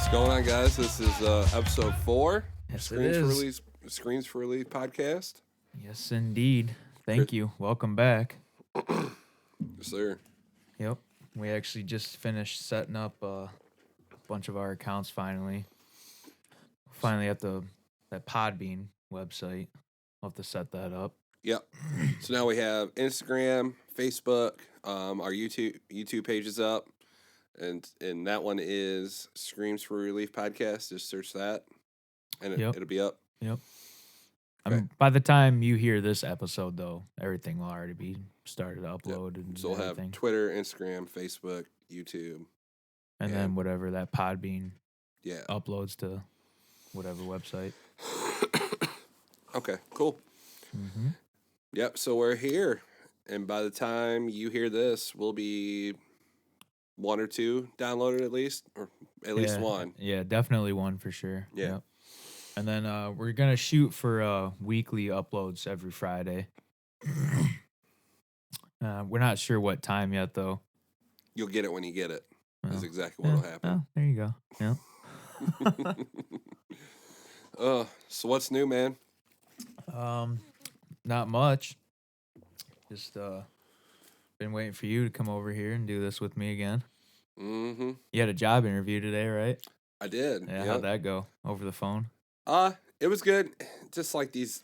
What's going on, guys? This is episode 4. Yes, Screens it for is. Release. Screens for Release podcast. Yes, indeed. Thank you. Welcome back. Yes, sir. Yep. We actually just finished setting up a bunch of our accounts finally. Finally at that Podbean website. I'll have to set that up. Yep. So now we have Instagram, Facebook, our YouTube page is up, and that one is Screams for Relief podcast. Just search that, and it'll be up. Yep. Okay. By the time you hear this episode, though, everything will already be started to upload and So we'll everything. have Twitter, Instagram, Facebook, YouTube, and then whatever that Podbean yeah uploads to whatever website. Okay, cool. Mm-hmm. Yep, so we're here, and by the time you hear this, we'll be 1 or 2 downloaded at least, or at least 1. Yeah, definitely 1 for sure. Yeah. Yep. And then we're going to shoot for weekly uploads every Friday. We're not sure what time yet, though. You'll get it when you get it. That's exactly yeah, what will happen. Oh, there you go. Yeah. So what's new, man? Not much. Just been waiting for you to come over here and do this with me again. Mm-hmm. You had a job interview today, right? I did. Yeah. How'd that go? Over the phone? It was good. Just like these,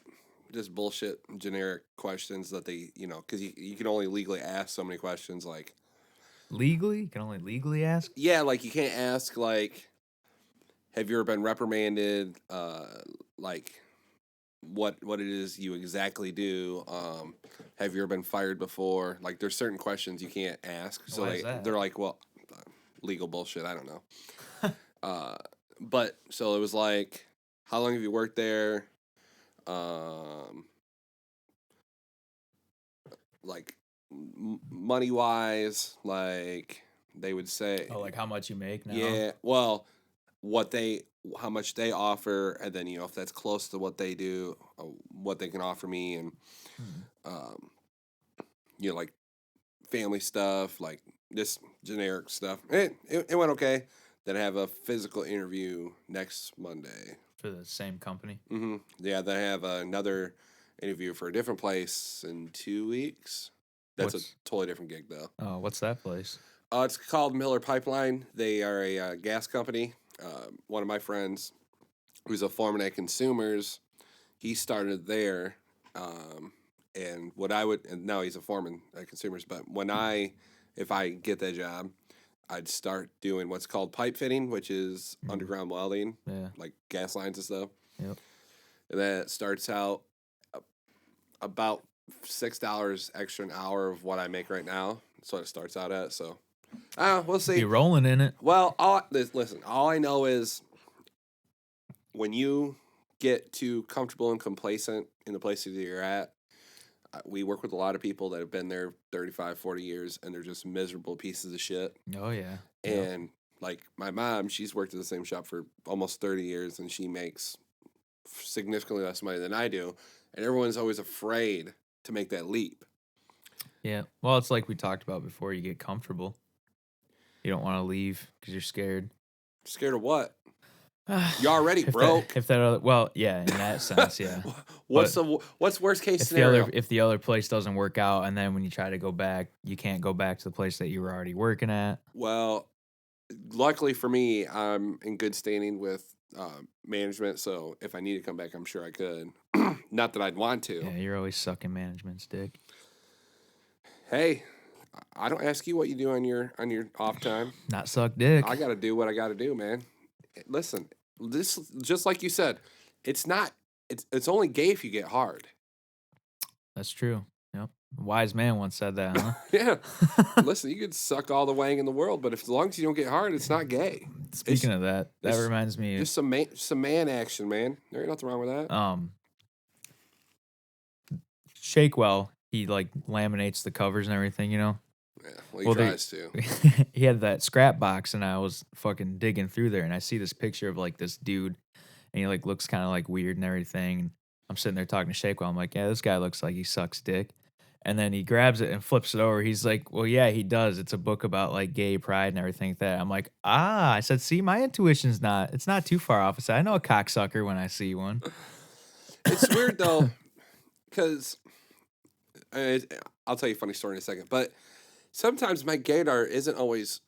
just bullshit generic questions that they, because you can only legally ask so many questions. Like legally, you can only legally ask. Yeah, like you can't ask like, have you ever been reprimanded? Like, what it is you exactly do? Have you ever been fired before? Like, there's certain questions you can't ask. So they're like, well, legal bullshit. I don't know. But so it was like, how long have you worked there? Like money wise, like they would say. Oh, like how much you make now? Yeah. Well, how much they offer, and then if that's close to what they do, what they can offer me, and like family stuff, like this generic stuff. It went okay. Then I have a physical interview next Monday for the same company. Mm-hmm. Yeah. Then I have another interview for a different place in 2 weeks. That's a totally different gig, though. Oh, what's that place? It's called Miller Pipeline. They are a gas company. One of my friends, who's a foreman at Consumers, he started there. And now he's a foreman at Consumers. But if I get that job, I'd start doing what's called pipe fitting, which is underground welding, like gas lines and stuff. Yep. And that starts out about $6 extra an hour of what I make right now. That's what it starts out at. So, we'll see. You're rolling in it. Well, listen, all I know is when you get too comfortable and complacent in the places that you're at, we work with a lot of people that have been there 35, 40 years, and they're just miserable pieces of shit. Oh, yeah. And, like, my mom, she's worked at the same shop for almost 30 years, and she makes significantly less money than I do. And everyone's always afraid to make that leap. Yeah. Well, it's like we talked about before. You get comfortable. You don't want to leave because you're scared. Scared of what? You're already broke. In that sense, yeah. What's worst case scenario? If the other place doesn't work out, and then when you try to go back, you can't go back to the place that you were already working at. Well, luckily for me, I'm in good standing with management, so if I need to come back, I'm sure I could. Not that I'd want to. Yeah, you're always sucking management's dick. Hey, I don't ask you what you do on your off time. Not suck dick. I got to do what I got to do, man. Listen, this just like you said, it's only gay if you get hard. That's true. Yep. A wise man once said that, huh? Yeah. Listen, you could suck all the wang in the world, but as long as you don't get hard, it's not gay. Speaking of that reminds me. Just some man action, man. There ain't nothing wrong with that. Shakewell, he like laminates the covers and everything, Yeah, well, he tries to. He had that scrap box, and I was fucking digging through there, and I see this picture of like this dude, and he like looks kind of like weird and everything. And I'm sitting there talking to Shakewell. I'm like, yeah, this guy looks like he sucks dick. And then he grabs it and flips it over. He's like, "Well, yeah, he does. It's a book about like gay pride and everything like that." I'm like, "Ah," I said, "See, my intuition's it's not too far off." I said, "I know a cocksucker when I see one." It's weird though, because I'll tell you a funny story in a second. But sometimes my gaydar isn't always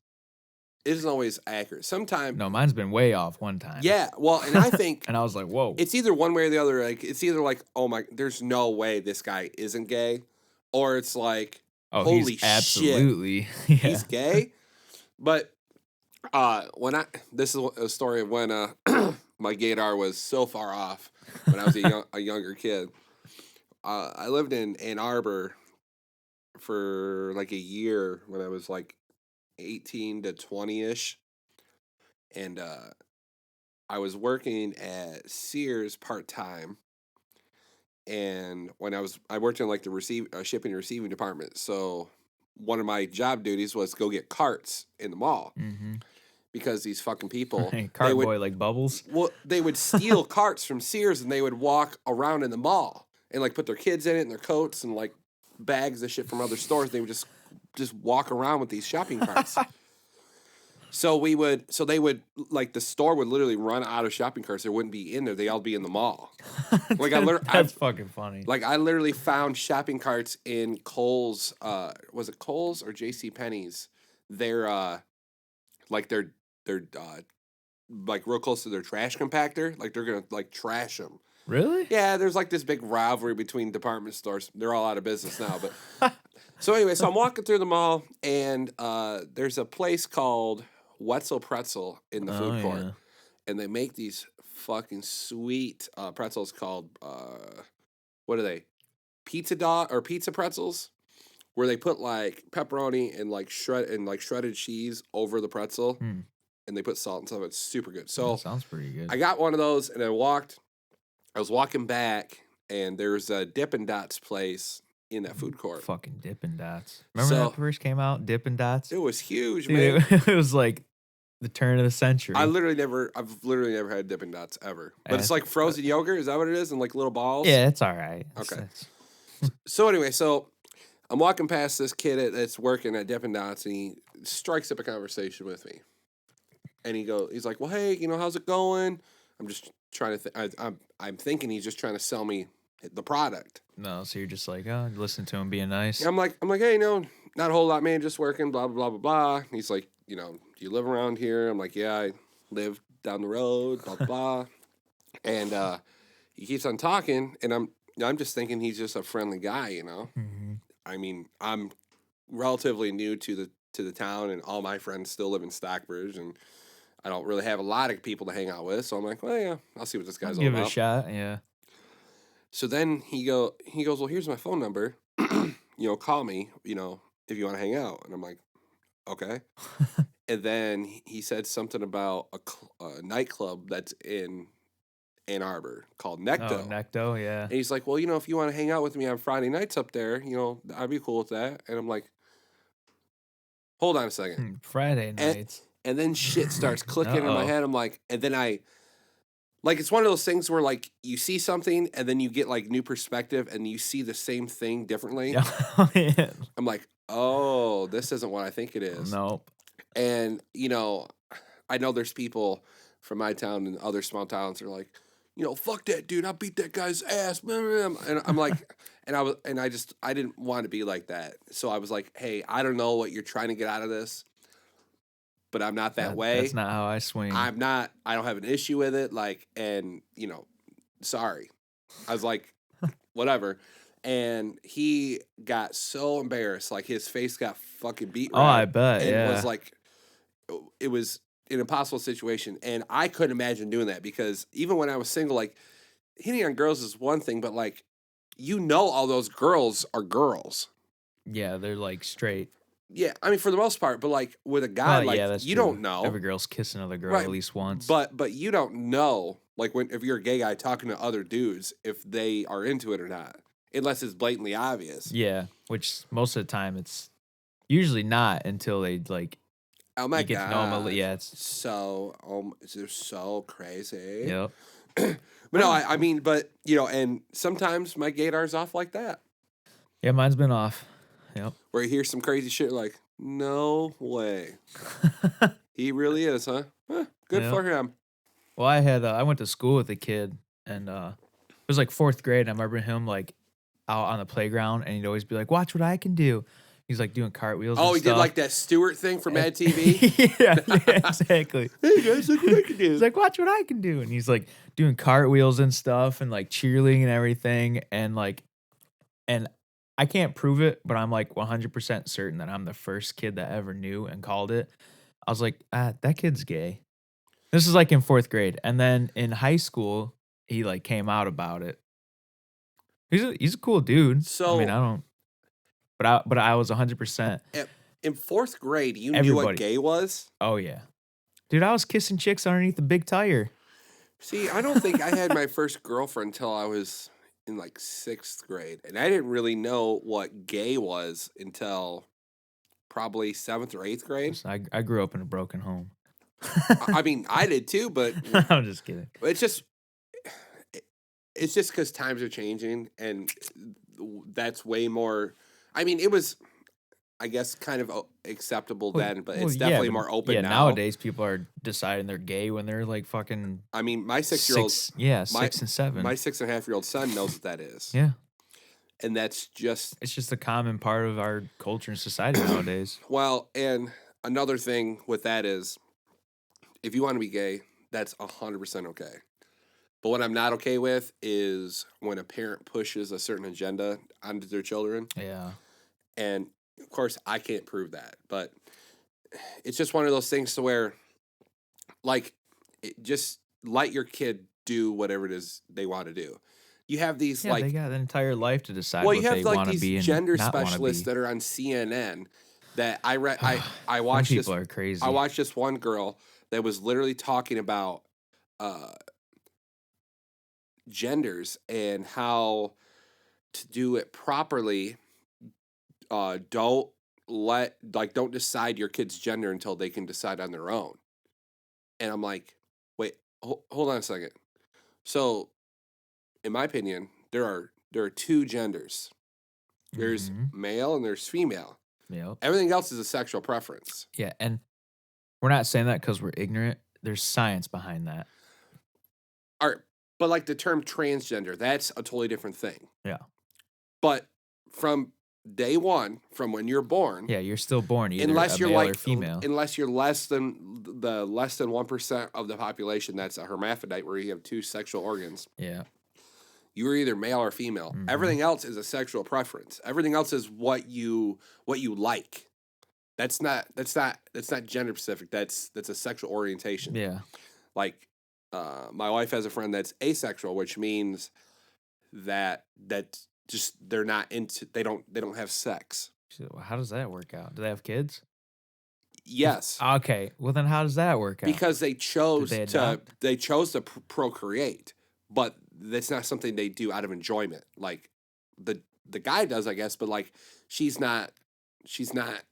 accurate. Sometimes, No, mine's been way off one time. yeah. Well, and I think And I was like, "Whoa." it's either one way or the other. Like it's either like, oh my, there's no way this guy isn't gay, or it's like, Oh, he's holy shit, absolutely yeah. he's gay. But when I this is a story of when my gaydar was so far off when I was a younger kid. I lived in Ann Arbor for like a year when I was like 18 to 20 ish, and I was working at Sears part time. And when I worked in like the shipping and receiving department. So one of my job duties was go get carts in the mall Mhm. because these fucking people they Cart would boy like Bubbles. they would steal carts from Sears and they would walk around in the mall and like put their kids in it and their coats and like bags of shit from other stores. They would just walk around with these shopping carts. So they would like the store would literally run out of shopping carts. There wouldn't be in there. They all be in the mall. Like That's fucking funny. like I literally found shopping carts in Kohl's. Was it Kohl's or J.C. Penney's? They're like they're like real close to their trash compactor. Like they're gonna like trash them. Really? Yeah, there's like this big rivalry between department stores. They're all out of business now, but so anyway, so I'm walking through the mall and there's a place called Wetzel Pretzel in the Oh, food court, yeah. and they make these fucking sweet pretzels called what are they? Pizza pretzels, where they put like pepperoni and like shredded cheese over the pretzel, Hmm. and they put salt and stuff. It's super good. That So sounds pretty good. I got one of those, and I was walking back, and there's a Dippin' Dots place in that food court. Fucking Dippin' Dots. Remember that first came out, Dippin' Dots? It was huge, Dude, man. it was like the turn of the century. I've literally never had Dippin' Dots ever. But it's like frozen yogurt. Is that what it is? And like little balls? Yeah, it's all right. Okay. So anyway, so I'm walking past this kid that's working at Dippin' Dots, and he strikes up a conversation with me. And he's like, well, hey, how's it going? I'm just trying to I'm thinking he's just trying to sell me the product. No, so you're just like, oh, listen to him being nice. And I'm like, hey, not a whole lot, man, just working, blah, blah, blah, blah, blah. And he's like, do you live around here? I'm like, yeah, I live down the road, blah, blah, blah. And he keeps on talking, and I'm just thinking he's just a friendly guy, Mm-hmm. I mean, I'm relatively new to the town, and all my friends still live in Stockbridge, and I don't really have a lot of people to hang out with. So I'm like, well, yeah, I'll see what this guy's all about. Give it a shot, yeah. So then he goes, well, here's my phone number. Call me, if you want to hang out. And I'm like, okay. And then he said something about a nightclub that's in Ann Arbor called Necto. Oh, Necto, yeah. And he's like, well, if you want to hang out with me on Friday nights up there, I'd be cool with that. And I'm like, hold on a second. Friday nights. And then shit starts clicking in my head. I'm like, and then it's one of those things where like you see something and then you get like new perspective and you see the same thing differently. Yeah. I'm like, oh, this isn't what I think it is. Nope. And, I know there's people from my town and other small towns that are like, fuck that dude. I beat that guy's ass. And I'm like, I didn't want to be like that. So I was like, hey, I don't know what you're trying to get out of this, but I'm not that way. That's not how I swing. I don't have an issue with it. Like, and, sorry. I was like, whatever. And he got so embarrassed. Like, his face got fucking beat red. Oh, I bet, and yeah. It was like, it was an impossible situation. And I couldn't imagine doing that because even when I was single, like, hitting on girls is one thing, but, like, all those girls are girls. Yeah, they're, like, straight. Yeah, I mean, for the most part, but, like, with a guy, like, yeah, you true. don't know. Every girl's kissing another girl at least once. But you don't know, like, if you're a gay guy talking to other dudes, if they are into it or not, unless it's blatantly obvious. Yeah, which most of the time it's usually not until they, like, oh my you get God. to know them. Yeah, it's so, they're so crazy. Yep. But no, I mean, but, and sometimes my gaydar's off like that. Yeah, mine's been off. Yep. Where you hear some crazy shit like, no way. He really is, huh? Good Yep. for him. Well, I went to school with a kid, and it was like fourth grade. And I remember him like out on the playground, and he'd always be like, "Watch what I can do." He's like doing cartwheels Oh, and he did stuff. like that Stewart thing from Mad TV? yeah, exactly. Hey guys, look what I can do. He's like, "Watch what I can do," and he's like doing cartwheels and stuff, and like cheerleading and everything, and I can't prove it, but I'm like 100% certain that I'm the first kid that ever knew and called it. I was like, that kid's gay. This is like in fourth grade, and then in high school, he like came out about it. He's a cool dude. I mean, So I don't, but I was 100%. in fourth grade, you knew what Everybody. gay was? Oh yeah, dude, I was kissing chicks underneath the big tire. See, I don't think I had my first girlfriend until I was in like sixth grade. And I didn't really know what gay was until probably seventh or eighth grade. I grew up in a broken home. I mean, I did too, but I'm just kidding. it's just because times are changing, and that's way more. I mean, it was, I guess, kind of acceptable then, but it's definitely more open now. Nowadays people are deciding they're gay when they're like fucking. I mean, my 6-year-old, 6 and 7. my 6.5-year-old son knows what that is. Yeah, And that's just, it's just a common part of our culture and society nowadays. well, and another thing with that is, if you want to be gay, that's 100% okay. But what I'm not okay with is when a parent pushes a certain agenda onto their children. Yeah. And of course, I can't prove that, but it's just one of those things to where, like, just let your kid do whatever it is they want to do. You have these Yeah, they got an entire life to decide well, what you have they like want to these be and gender not wanna specialists be. that are on CNN that I read. I Some watched people this. are crazy. I watched this one girl that was literally talking about genders and how to do it properly. Don't decide your kid's gender until they can decide on their own. And I'm like, wait, hold on a second. So, in my opinion, there are two genders. There's male and there's female. Yep. Everything else is a sexual preference. Yeah, and we're not saying that because we're ignorant. There's science behind that. All right, but like the term transgender, that's a totally different thing. Yeah. But from day one, from when you're born, Yeah, you're still born either unless a you're male like or female. unless you're less than 1% of the population that's a hermaphrodite, where you have two sexual organs. Yeah. You are either male or female. Everything else is a sexual preference. Everything else is what you like. That's not gender specific. That's a sexual orientation. Yeah. Like, my wife has a friend that's asexual, which means that just they're not into they don't have sex. So how does that work out? Do they have kids? Yes. Okay. Well, then how does that work out? Because they chose Did they to adopt? procreate, but that's not something they do out of enjoyment. Like the guy does, I guess, but like she's not.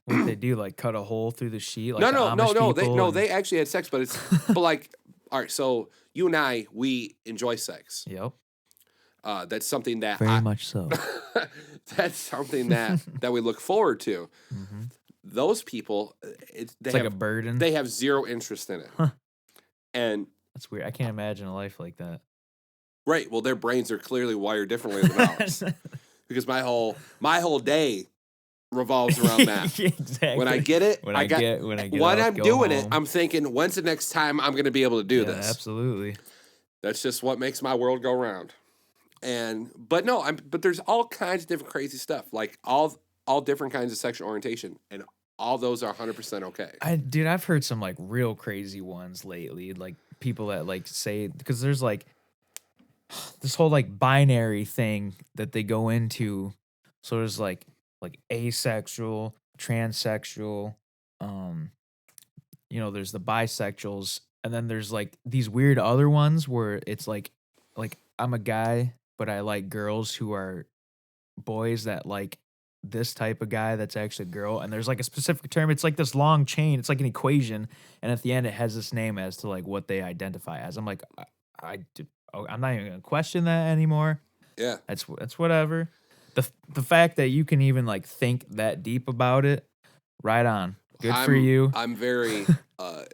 What did they do? Like cut a hole through the sheet? Like No, the no, no, Amish no. people They actually had sex, but it's but like, all right. So you and I, we enjoy sex. Yep. That's something that Very much so. that's something that we look forward to. Those people, It's like a burden. They have zero interest in it, and That's weird. I can't imagine a life like that. right. Well, their brains are clearly wired differently than ours. Because my whole day revolves around that. Exactly. When I get it, When I get when up, I'm go doing it, home. I'm thinking, when's the next time I'm going to be able to do Yeah, this? absolutely. That's just what makes my world go round. But there's all kinds of different crazy stuff, like all different kinds of sexual orientation, and all those are 100% okay. Dude, I've heard some like real crazy ones lately, like people that like say, because there's like this whole like binary thing that they go into. So there's like asexual, transsexual, there's the bisexuals, and then there's like these weird other ones where it's like I'm a guy, but I like girls who are boys that like this type of guy that's actually a girl, and there's like a specific term. It's like this long chain. It's like an equation, and at the end it has this name as to like what they identify as. I'm like, I'm not even gonna question that anymore. Yeah, That's whatever. the fact that you can even like think that deep about it, right on. Good for you. I'm very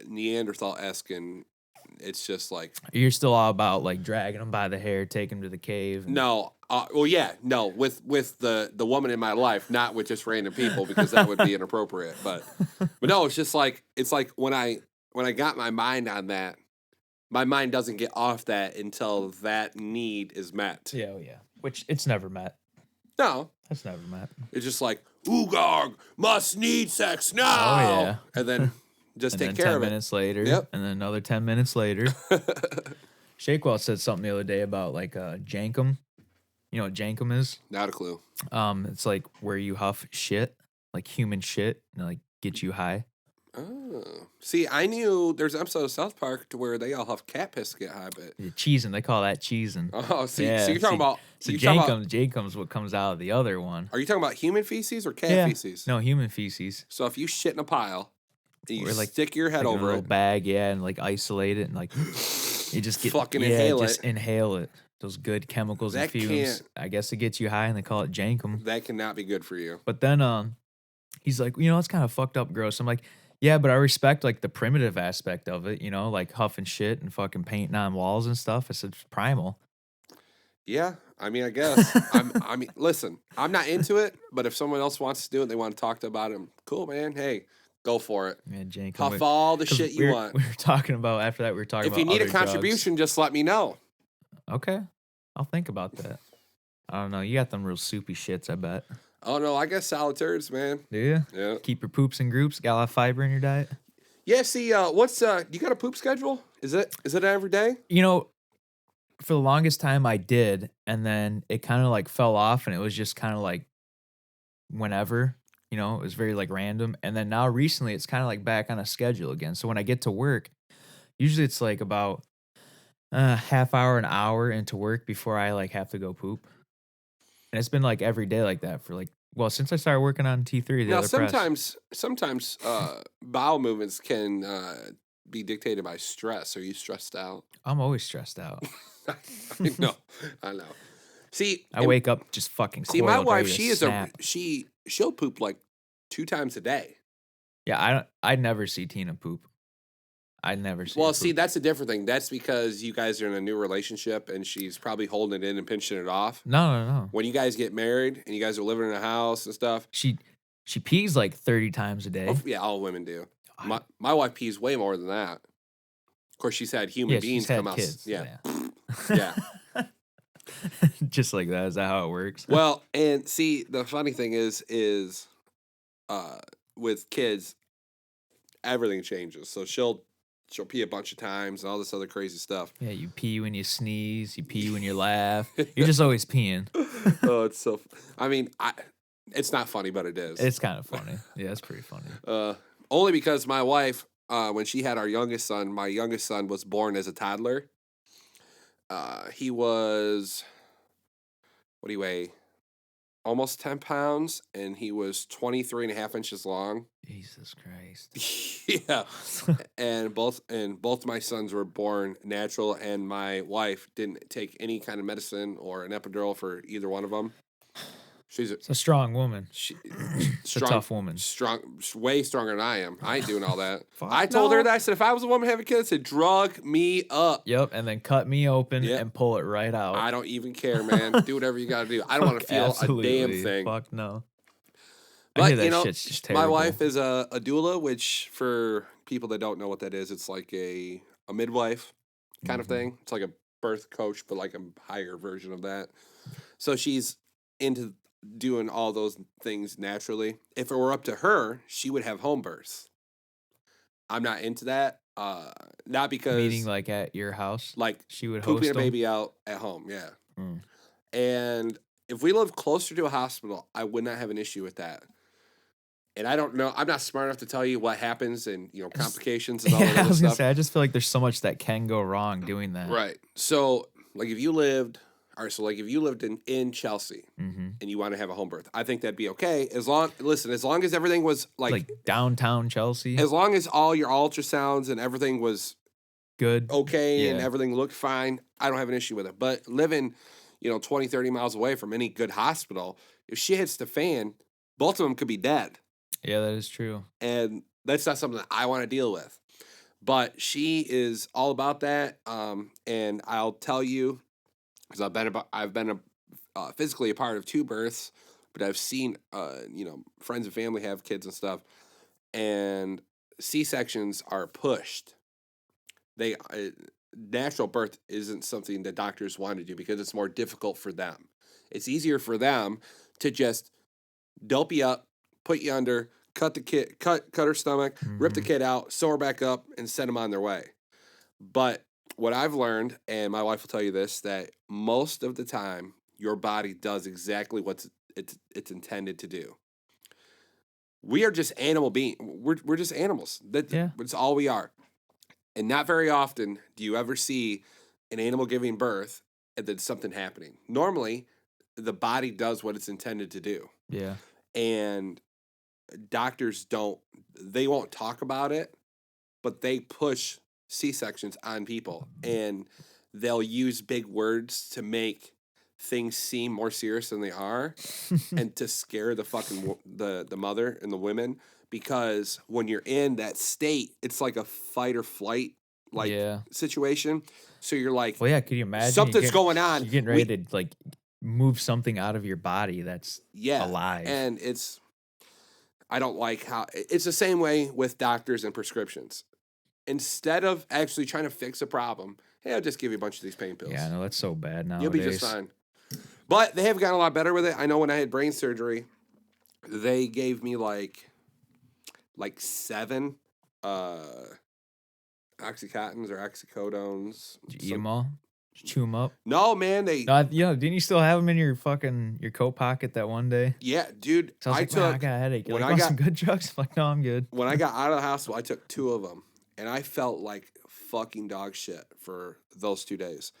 Neanderthal-esque, and it's just like You're still all about like dragging them by the hair, taking them to the cave. no. Well, yeah, no, with the woman in my life, not with just random people, because that would be inappropriate. But no, it's just like when I got my mind on that, my mind doesn't get off that until that need is met. Yeah, yeah. Which it's never met. No, That's never met. it's just like Ugarg must need sex now. Oh yeah, and then just and take then care 10 of it. minutes later, Yep. and then another 10 minutes later. Shakewell said something the other day about like jankum. You know what jankum is? Not a clue. It's like where you huff shit, like human shit, and like get you high. Oh, see, I knew there's an episode of South Park to where they all have cat piss to get high, but Cheesing, they call that cheesing. oh, see, Yeah, so you're talking about So you're talking about- jankum's what comes out of the other one. Are you talking about human feces or cat feces? No, human feces. So if you shit in a pile, and you Or, like, stick your head Like in a over little it, bag, yeah, and like isolate it and like you just get Fucking inhale just it. inhale it. Those good chemicals and That fumes. can't- I guess it gets you high and they call it jankum. that cannot be good for you. But then he's like, you know, it's kind of fucked up gross. I'm like, yeah, but I respect like the primitive aspect of it, you know, like huffing shit and fucking painting on walls and stuff. It's primal. Yeah, I mean, I guess. I mean, listen, I'm not into it, but if someone else wants to do it, they want to talk about it. Cool, man. Hey, go for it. Yeah, jankum. Huff all the 'Cause shit you want. We were talking about after that. We were talking If about you need a other drugs. contribution, just let me know. Okay, I'll think about that. I don't know. You got them real soupy shits, I bet. Oh no, I guess salad turds, man. Do you? Yeah. Keep your poops in groups. Got a lot of fiber in your diet. Yeah. See, what's you got a poop schedule? Is it every day? You know, for the longest time I did, and then it kind of like fell off, and it was just kind of like whenever. You know, it was very like random. And then now recently, it's kind of like back on a schedule again. So when I get to work, usually it's like about half hour, an hour into work before I like have to go poop. And it's been like every day like that for like, well, since I started working on T3, the Now, other press. sometimes bowel movements can be dictated by stress. Are you stressed out? I'm always stressed out. I know. See, I wake up just fucking see, my coiled, wife, ready to snap. she'll poop like 2 times a day. Yeah, I never see Tina poop. I never see. Well, her see, poop. that's a different thing. That's because you guys are in a new relationship, and she's probably holding it in and pinching it off. No. When you guys get married and you guys are living in a house and stuff, She pees like 30 times a day. oh, yeah, all women do. My wife pees way more than that. Of course, she's had human beings she's had come out. kids. Yeah, yeah. Just like that. Is that how it works? Well, and see, the funny thing is with kids, everything changes. So she'll pee a bunch of times and all this other crazy stuff. Yeah, you pee when you sneeze. You pee when you laugh. You're just always peeing. Oh, it's so. I mean, it's not funny, but it is. It's kind of funny. Yeah, it's pretty funny. Only because my wife, when she had our youngest son, my youngest son was born as a toddler. He was, what do you weigh? Almost 10 pounds, and he was 23 and a half inches long. Jesus Christ. Yeah. and both my sons were born natural, and my wife didn't take any kind of medicine or an epidural for either one of them. It's a strong woman. It's a tough woman. Way stronger than I am. I ain't doing all that. Fuck I told her no. that. I said, if I was a woman having kids, I'd drug me up. Yep, and then cut me open Yep. and pull it right out. I don't even care, man. Do whatever you got to do. I don't want to feel a damn thing. Fuck no. But, I hear that you know, shit's just my terrible. wife is a doula, which for people that don't know what that is, it's like a midwife kind of thing. It's like a birth coach, but like a higher version of that. So she's into doing all those things naturally. If it were up to her, she would have home births. I'm not into that. Not because Meaning like at your house, like she would pooping host a them? baby out at home, yeah. Mm. And if we live closer to a hospital, I would not have an issue with that. And I don't know. I'm not smart enough to tell you what happens and complications and all that Yeah, I other was gonna stuff. say, I just feel like there's so much that can go wrong doing that. Right. So like if you lived in Chelsea Mm-hmm. and you want to have a home birth, I think that'd be okay. As long as everything was Like downtown Chelsea. as long as all your ultrasounds and everything was Good. okay and Yeah. everything looked fine, I don't have an issue with it. But living, 20, 30 miles away from any good hospital. If shit hits the fan, both of them could be dead. Yeah, that is true. And that's not something that I want to deal with. But she is all about that. And I'll tell you, because I've been physically a part of 2 births, but I've seen friends and family have kids and stuff, and C-sections are pushed. They natural birth isn't something that doctors want to do because it's more difficult for them. It's easier for them to just dope you up, put you under, cut her stomach, rip the kid out, sew her back up, and send them on their way. But what I've learned, and my wife will tell you this, that most of the time your body does exactly what it's intended to do. We are just animal beings. We're just animals. That's all we are. And not very often do you ever see an animal giving birth and then something happening. Normally, the body does what it's intended to do. Yeah. And doctors they won't talk about it, but they push C-sections on people, and they'll use big words to make things seem more serious than they are and to scare the fucking the mother and the women, because when you're in that state, it's like a fight or flight situation. So you're like, well, yeah, could you imagine something's going on? You're getting ready to like move something out of your body that's alive. And I don't like how it's the same way with doctors and prescriptions. Instead of actually trying to fix a problem, hey, I'll just give you a bunch of these pain pills. Yeah, no, that's so bad nowadays. You'll be just fine. But they have gotten a lot better with it. I know when I had brain surgery, they gave me like 7 oxycontins or oxycodones. Did you eat them all? Did you chew them up? No, man. Didn't you still have them in your coat pocket that one day? Yeah, dude. So I got a headache. When I got some good drugs, I'm like, no, I'm good. When I got out of the hospital, I took 2 of them, and I felt like fucking dog shit for those 2 days.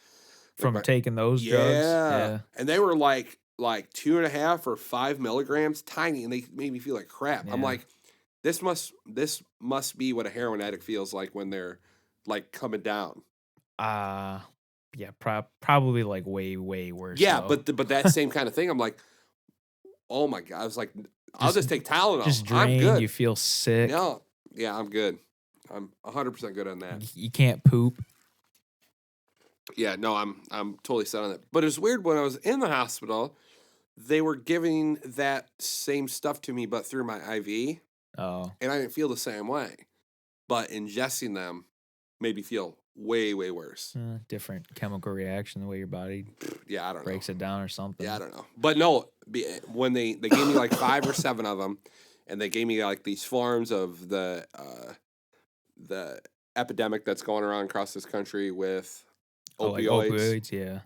From taking those drugs? Yeah. And they were like 2.5 or 5 milligrams, tiny, and they made me feel like crap. Yeah. I'm like, this must be what a heroin addict feels like when they're like coming down. Yeah, probably like way, way worse. Yeah, though. but that same kind of thing. I'm like, oh my God. I was like, I'll just take Tylenol. Just drain, I'm good. You feel sick. No, yeah, I'm good. I'm 100% good on that. You can't poop. Yeah, no, I'm totally set on that. But it was weird when I was in the hospital, they were giving that same stuff to me, but through my IV. Oh. And I didn't feel the same way. But ingesting them made me feel way, way worse. Different chemical reaction, the way your body I don't breaks know. it down or something. Yeah, I don't know. But no, when they gave me like 5 or 7 of them, and they gave me like these forms of the epidemic that's going around across this country with opioids. Like opioids, yeah.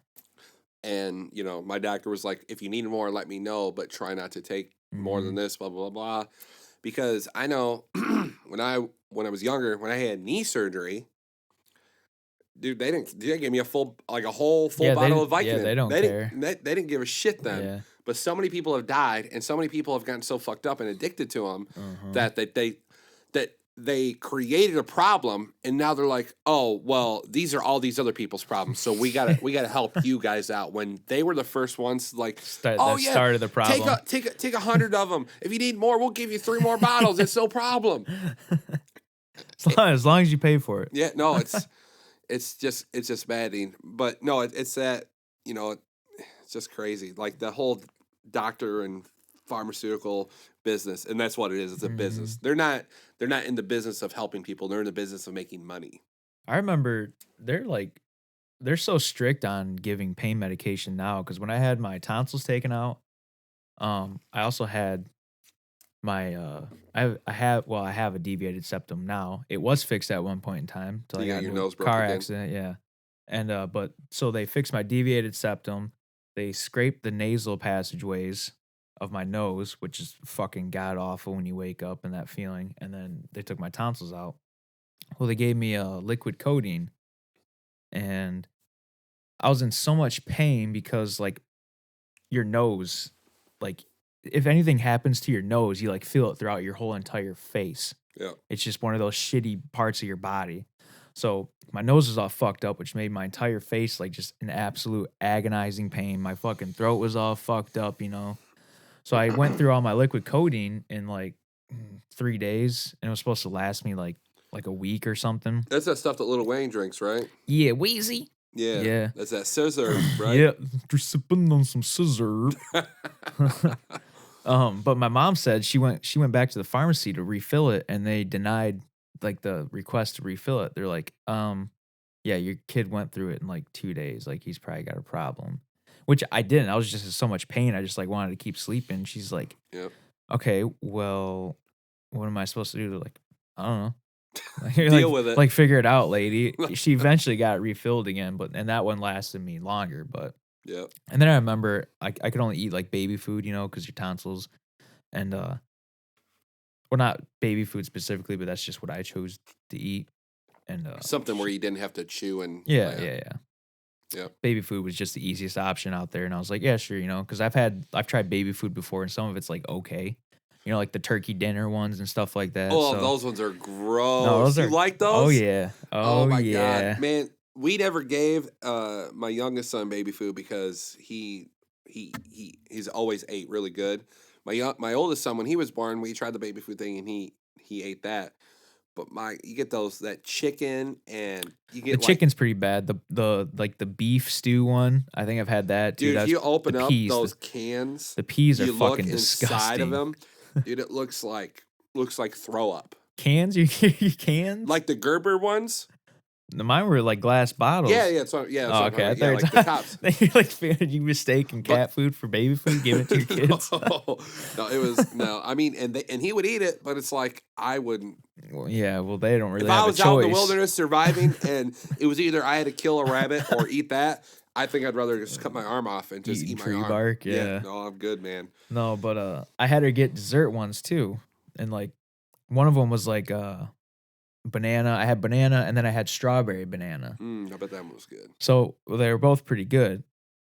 And, my doctor was like, if you need more, let me know, but try not to take more than this, blah, blah, blah, blah. Because I know when I was younger, when I had knee surgery, dude, they gave me a whole bottle of Vicodin. Yeah, they don't care. They didn't give a shit then. Yeah. But so many people have died, and so many people have gotten so fucked up and addicted to them that they created a problem, and now they're like, oh, well, these are all these other people's problems, so we gotta help you guys out. When they were the first ones, like, started the problem. Take 100 of them. If you need more, we'll give you 3 more bottles. It's no problem. As long as you pay for it. Yeah, no, it's just bad. But no, it's that it's just crazy. Like the whole doctor and pharmaceutical business, and that's what it is. It's a business. They're not in the business of helping people. They're in the business of making money. I remember they're so strict on giving pain medication now, because when I had my tonsils taken out, I also had my I have a deviated septum now. It was fixed at one point in time till I got your into nose a broke car again. accident, yeah. And but so they fixed my deviated septum. They scraped the nasal passageways of my nose, which is fucking god awful when you wake up and that feeling. And then they took my tonsils out. Well, they gave me a liquid codeine, and I was in so much pain because like your nose, like if anything happens to your nose, you like feel it throughout your whole entire face. Yeah, it's just one of those shitty parts of your body. So my nose was all fucked up, which made my entire face like just an absolute agonizing pain. My fucking throat was all fucked up, you know. So I went through all my liquid codeine in like 3 days, and it was supposed to last me like a week or something. That's that stuff that Little Wayne drinks, right? Yeah, wheezy. Yeah. Yeah. That's that scissor, right? Yeah, just sipping on some scissor. But my mom said she went back to the pharmacy to refill it, and they denied like the request to refill it. They're like, yeah, your kid went through it in like 2 days. Like he's probably got a problem. Which I didn't. I was just in so much pain. I just like wanted to keep sleeping. She's like, Yep. okay, well, what am I supposed to do? To like, I don't know. Deal with it. Like figure it out, lady. She eventually got it refilled again, and that one lasted me longer. But Yep. and then I remember I could only eat like baby food, you know, because your tonsils, and well, not baby food specifically, but that's just what I chose to eat. And Something where you didn't have to chew and yeah. Yep. Baby food was just the easiest option out there, and I was like, yeah, sure, you know, because I've tried baby food before, and some of it's like okay, you know, like the turkey dinner ones and stuff like that. Oh, so. those ones are gross. No, those you are like those? Oh yeah. Oh my yeah. god, man! We never gave my youngest son baby food because he's always ate really good. My oldest son, when he was born, we tried the baby food thing and he ate that. But you get that chicken and you get The chicken's pretty bad. The like the beef stew one. I think I've had that too. dude. If you open the up peas, those cans, the peas are you look fucking inside disgusting. of them, dude. It looks like throw up. Cans? You cans? Like the Gerber ones. Mine were like glass bottles. Yeah. That's Oh, what okay. yeah, like the tops. You're like, did you mistaken cat food for baby food? Give it to your kids. No, it was no. I mean, and he would eat it, but it's like I wouldn't. Well, yeah, well, they don't really If have I was a out in choice. the wilderness surviving, and it was either I had to kill a rabbit or eat that, I think I'd rather just cut my arm off and just eat my tree arm. bark. Yeah. No, I'm good, man. No, but I had her get dessert ones too, and like one of them was like banana. I had banana, and then I had strawberry banana. I bet that one was good. So they were both pretty good.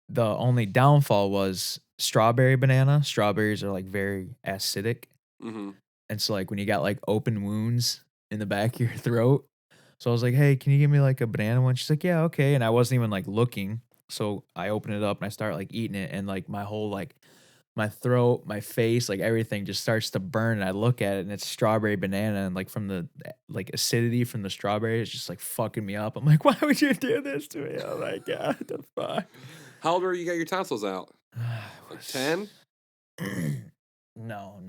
The only downfall was strawberry banana. Strawberries are like very acidic. Mm-hmm. And so like when you got like open wounds in the back of your throat. So I was like, hey, can you give me like a banana one? She's like, yeah, okay. And I wasn't even like looking. So I open it up and I start like eating it, and like my whole like my throat, my face, like everything just starts to burn. And I look at it and it's strawberry banana, and like from the like acidity from the strawberry, it's just like fucking me up. I'm like, why would you do this to me? Oh my god, the fuck. How old were you? Got your tonsils out? Like 10? No.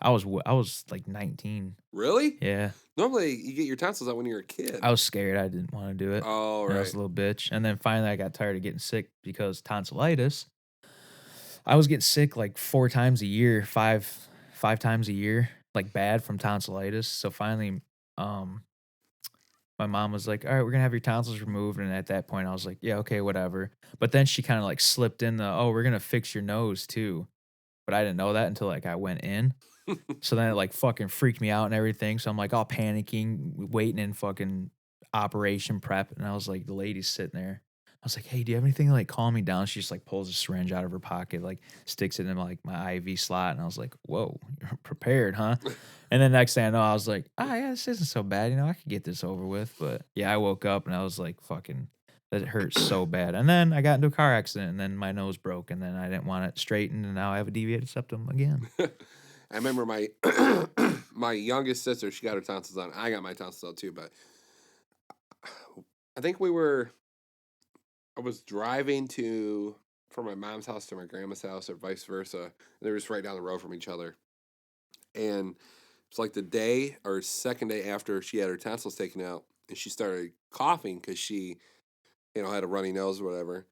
I was like 19. Really? Yeah. Normally, you get your tonsils out when you're a kid. I was scared. I didn't want to do it. Oh, I right. was a little bitch. And then finally I got tired of getting sick because tonsillitis. I was getting sick like 4 times a year, five times a year, like bad from tonsillitis. So finally, my mom was like, all right, we're gonna have your tonsils removed. And at that point I was like, yeah, okay, whatever. But then she kind of like slipped in oh, we're gonna fix your nose too. But I didn't know that until like I went in. So then it like fucking freaked me out and everything. So I'm like all panicking, waiting in fucking operation prep. And I was like, the lady's sitting there. I was like, hey, do you have anything to like calm me down? She just like pulls a syringe out of her pocket, like sticks it in like my IV slot. And I was like, whoa, you're prepared, huh? And then next thing I know, I was like, yeah, this isn't so bad. You know, I could get this over with. But yeah, I woke up and I was like, fucking, that hurt so bad. And then I got into a car accident, and then my nose broke, and then I didn't want it straightened, and now I have a deviated septum again. I remember my my youngest sister, she got her tonsils on. I got my tonsils out too, but I think I was driving from my mom's house to my grandma's house or vice versa. And they were just right down the road from each other. And it's like the day or second day after she had her tonsils taken out, and she started coughing because she, had a runny nose or whatever.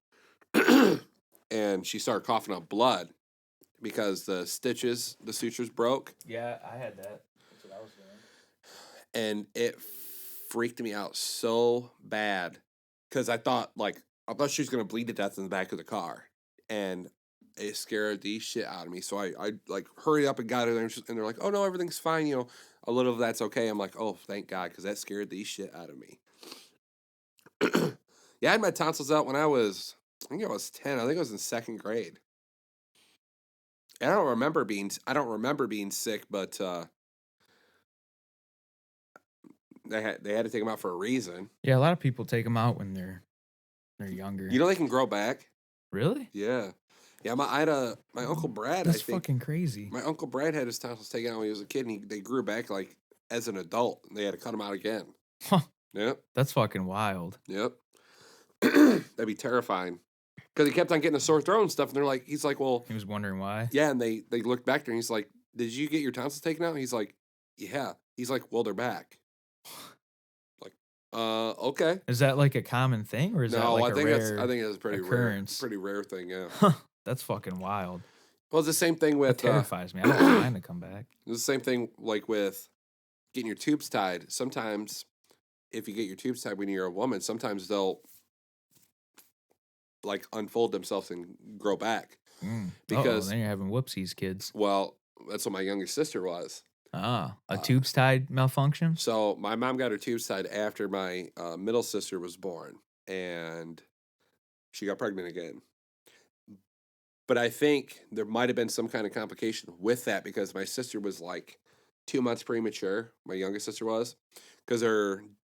And she started coughing up blood because the sutures broke. Yeah, I had that. That's what I was doing. And it freaked me out so bad because I thought she was going to bleed to death in the back of the car. And it scared the shit out of me. So I like hurried up and got her there, and they're like, oh no, everything's fine. A little of that's okay. I'm like, oh, thank God, because that scared the shit out of me. Yeah, I had my tonsils out when I was 10. I think I was in second grade. And I don't remember being sick, but they had to take them out for a reason. Yeah, a lot of people take them out when they're younger. You know they can grow back. Really? Yeah, yeah. My uncle Brad. That's I think fucking crazy. my uncle Brad had his tonsils taken out when he was a kid, and they grew back like as an adult. And they had to cut them out again. Huh. Yep. That's fucking wild. Yep. That'd be terrifying. Because he kept on getting a sore throat and stuff, and he's like, well, He was wondering why. yeah, and they looked back there, and he's like, did you get your tonsils taken out? And he's like, yeah. He's like, well, they're back. Like, okay. Is that like a common thing, or is that No, like I think a that's rare I think it's a occurrence? pretty rare thing. Yeah. Huh. That's fucking wild. Well, it's the same thing That with terrifies me. I don't want mine to come back. it's the same thing like with getting your tubes tied. Sometimes, if you get your tubes tied when you're a woman, sometimes they'll like unfold themselves and grow back. Because then you're having whoopsies, kids. well, that's what my youngest sister was. Ah, a tubes tied malfunction? So my mom got her tubes tied after my middle sister was born, and she got pregnant again. But I think there might have been some kind of complication with that because my sister was like 2 months premature. My youngest sister was, because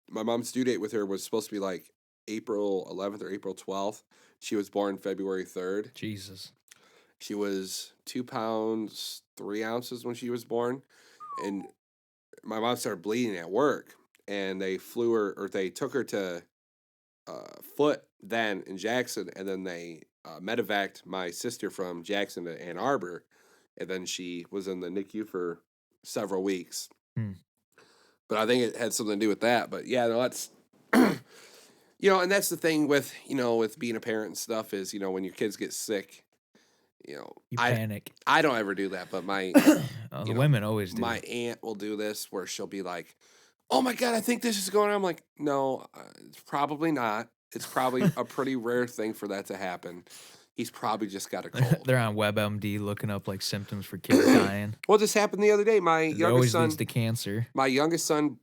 my mom's due date with her was supposed to be like April 11th or April 12th. She was born February 3rd. Jesus. She was 2 pounds 3 ounces when she was born, and my mom started bleeding at work, and they took her to Foot then in Jackson, and then they medevaced my sister from Jackson to Ann Arbor, and then she was in the NICU for several weeks. But I think it had something to do with that. But yeah, no, that's and that's the thing with with being a parent and stuff is when your kids get sick, You panic. I don't ever do that, but my The women always do. my aunt will do this where she'll be like, "Oh my God, I think this is going on." I'm like, "No, it's probably not. It's probably a pretty rare thing for that to happen. He's probably just got a cold." They're on WebMD looking up like symptoms for kids dying. Well, this happened the other day. It always leads to cancer. My youngest son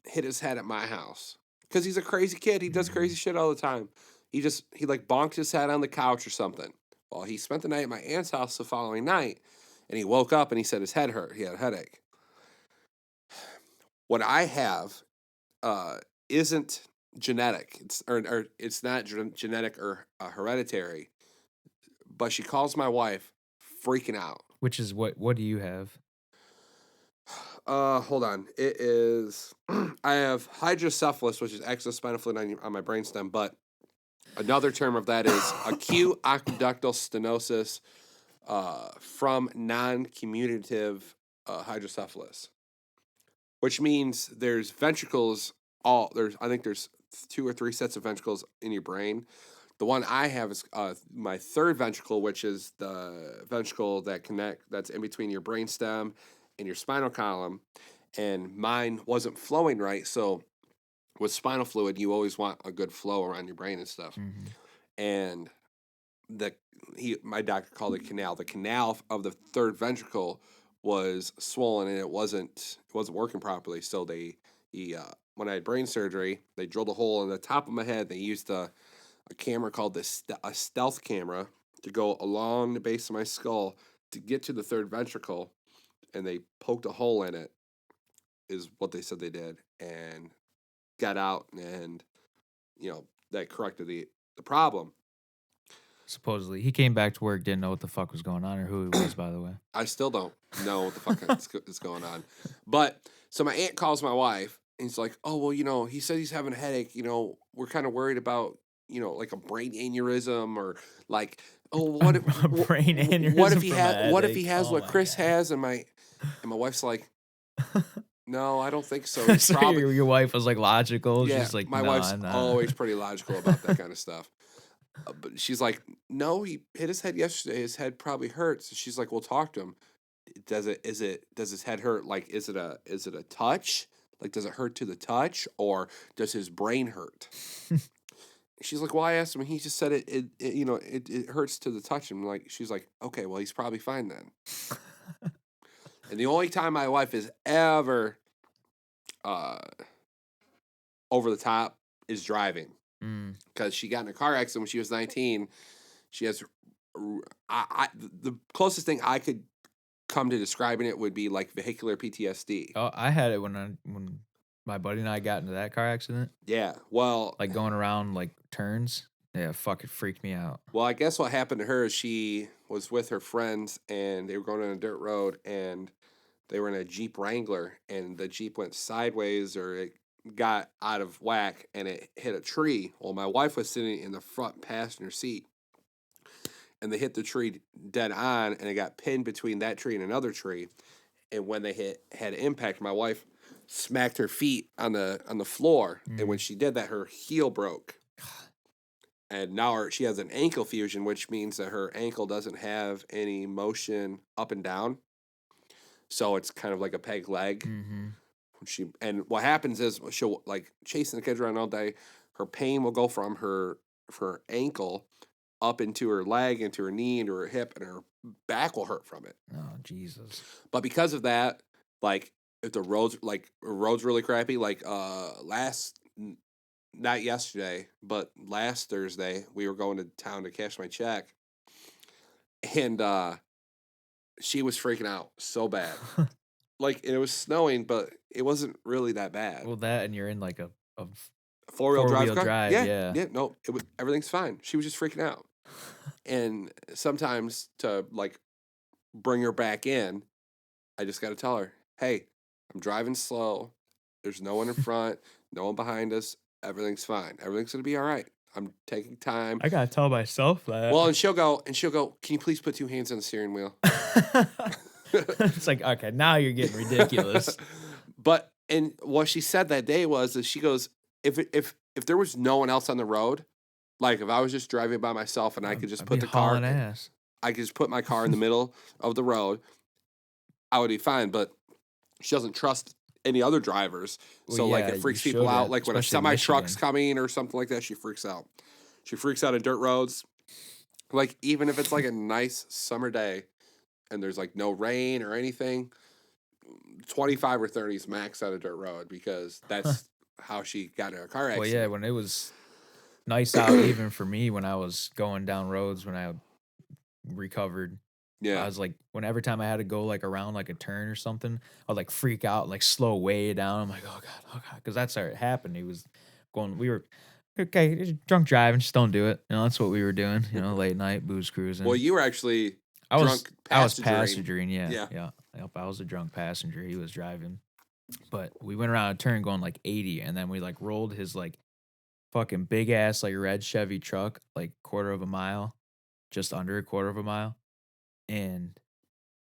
hit his head at my house because he's a crazy kid. He does crazy shit all the time. He like bonked his head on the couch or something. Well, he spent the night at my aunt's house the following night, and he woke up and he said his head hurt. He had a headache. What I have isn't genetic. It's not genetic or hereditary. But she calls my wife freaking out. Which is what do you have? Hold on. It is I have hydrocephalus, which is excess spinal fluid on my brainstem, but another term of that is acute aqueductal stenosis from non-commutative hydrocephalus, which means there's ventricles. I think there's 2 or 3 sets of ventricles in your brain. The one I have is my third ventricle, which is the ventricle that's in between your brainstem and your spinal column, and mine wasn't flowing right. So with spinal fluid, you always want a good flow around your brain and stuff. And my doctor called it canal. The canal of the third ventricle was swollen and it wasn't working properly. So when I had brain surgery, they drilled a hole in the top of my head. They used a camera called a stealth camera to go along the base of my skull to get to the third ventricle, and they poked a hole in it, is what they said they did, and got out, and that corrected the problem. Supposedly. He came back to work, didn't know what the fuck was going on or who he was, by the way. I still don't know what the fuck is going on. But, so my aunt calls my wife, and he's like, "Oh, well, he said he's having a headache. We're kind of worried about, like a brain aneurysm or like, oh, what if brain aneurysm what if he has what Chris God. has?" And my wife's like, "No, I don't think so." He's So probably, your wife was like logical. yeah, She's like, my nah, wife's nah. always pretty logical about that kind of stuff. But she's like, "No, he hit his head yesterday. His head probably hurts." She's like, "Well, talk to him. Does his head hurt? Like, is it a touch? Like, does it hurt to the touch, or does his brain hurt?" She's like, "Well, I asked him, and he just said it hurts to the touch." And she's like, "Okay, well, he's probably fine then." And the only time my wife is ever over the top is driving, because she got in a car accident when she was 19. She has the closest thing I could come to describing it would be like vehicular PTSD. Oh, I had it when My buddy and I got into that car accident, Yeah. Well, like going around like turns. Yeah, fuck, it freaked me out. I guess what happened to her is she was with her friends and they were going on a dirt road and they were in a Jeep Wrangler and the Jeep went sideways or it got out of whack and it hit a tree. Well, my wife was sitting in the front passenger seat and they hit the tree dead on and it got pinned between that tree and another tree. And when they had impact, my wife smacked her feet on the floor, and when she did that, her heel broke. And now she has an ankle fusion, which means that her ankle doesn't have any motion up and down, so it's kind of like a peg leg. Mm-hmm. And what happens is she'll like chasing the kids around all day. Her pain will go from her ankle up into her leg, into her knee, into her hip, and her back will hurt from it. Oh Jesus! But because of that, like if the roads really crappy, like not yesterday, but last Thursday, we were going to town to cash my check, and she was freaking out so bad. Like it was snowing, but it wasn't really that bad. Well, that and you're in like a Four-wheel drive car. drive, yeah. No, everything's fine. She was just freaking out, and sometimes to like bring her back in, I just got to tell her, "Hey, I'm driving slow. There's no one in front, no one behind us. Everything's fine. Everything's gonna be all right. I'm taking time." I gotta tell myself that. Well, and she'll go, "Can you please put two hands on the steering wheel?" It's like, okay, now you're getting ridiculous. But and what she said that day is she goes, if there was no one else on the road, like if I was just driving by myself and I could just put the car, ass. I could just put my car in the middle of the road, I would be fine. But she doesn't trust any other drivers, so like it freaks people out. Like when a semi truck's coming or something like that, she freaks out. She freaks out on dirt roads. Like even if it's like a nice summer day and there's like no rain or anything, 25 or 30 is max on a dirt road because that's how she got in a car accident. Well, yeah, when it was nice out, even for me, when I was going down roads, when I recovered, Yeah. I was like, every time I had to go like around like a turn or something, I would like freak out, like slow way down. I'm like, oh God, because that's how it happened. We were, okay, drunk driving, just don't do it. You know, that's what we were doing, you know, late night, booze cruising. Well, you were actually I was passengering. passengering, yeah. Yep, I was a drunk passenger. He was driving. But we went around a turn going like 80, and then we like rolled his like fucking big ass like red Chevy truck like quarter of a mile, just under a quarter of a mile. And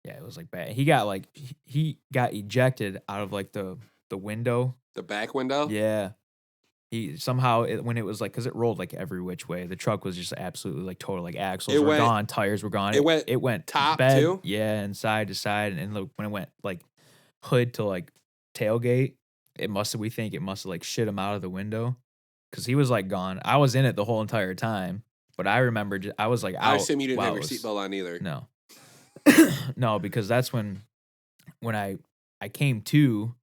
yeah, it was like bad. He got like he got ejected out of like the window. The back window? Yeah. He somehow when it was like because it rolled like every which way. The truck was just absolutely like total like axles were gone, tires were gone. It went top bed, too? yeah, and side to side, and look when it went like hood to like tailgate, we think it must have like shit him out of the window because he was like gone. I was in it the whole entire time, but I remember I was like out. I assume you didn't have your seatbelt on either. No. No, because that's when I came to,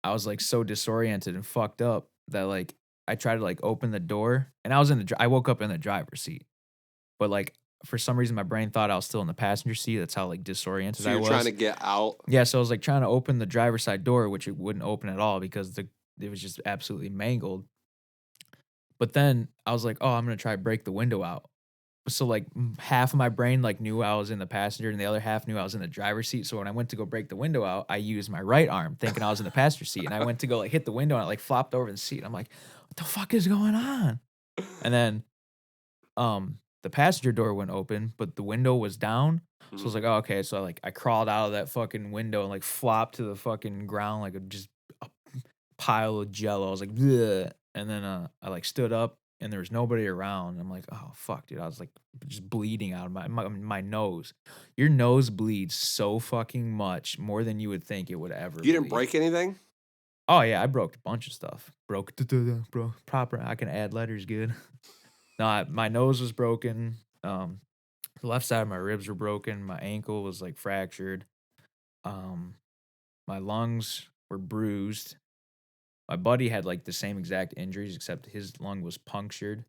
I was like so disoriented and fucked up that like I tried to like open the door and I woke up in the driver's seat, but like for some reason my brain thought I was still in the passenger seat. That's how like disoriented so I was. Trying to get out. Yeah, so I was like trying to open the driver's side door, which it wouldn't open at all because it was just absolutely mangled. But then I was like, oh, I'm gonna try to break the window out. So like half of my brain like knew I was in the passenger and the other half knew I was in the driver's seat. So when I went to go break the window out, I used my right arm thinking I was in the passenger seat, and I went to go like hit the window and it like flopped over the seat. I'm like, what the fuck is going on? And then the passenger door went open, but the window was down. So I was like, oh, okay. So I crawled out of that fucking window and like flopped to the fucking ground like just a pile of jello. I was like, bleh. And then I like stood up and there was nobody around. I'm like, oh fuck, dude. I was like just bleeding out of my nose. Your nose bleeds so fucking much more than you would think it would ever. You didn't break anything? Oh yeah, I broke a bunch of stuff. Broke proper. I can add letters good. No, my nose was broken. The left side of my ribs were broken. My ankle was like fractured. My lungs were bruised. My buddy had like the same exact injuries except his lung was punctured.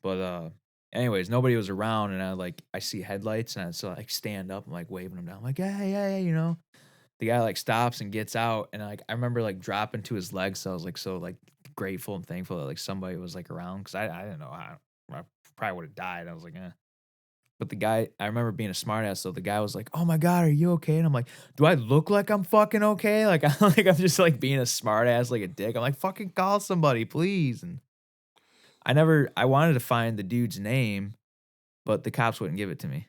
But anyways, nobody was around, and I see headlights, and I like stand up and like waving them down, I'm like, hey, you know. the guy like stops and gets out, and like I remember like dropping to his legs. So I was like so like grateful and thankful that like somebody was like around because I didn't know how I probably would have died. I was like, eh. But the guy, I remember being a smartass. So the guy was like, "Oh my god, are you okay?" And I'm like, "Do I look like I'm fucking okay?" Like I'm just like being a smartass, like a dick. I'm like, "Fucking call somebody, please." And I wanted to find the dude's name, but the cops wouldn't give it to me.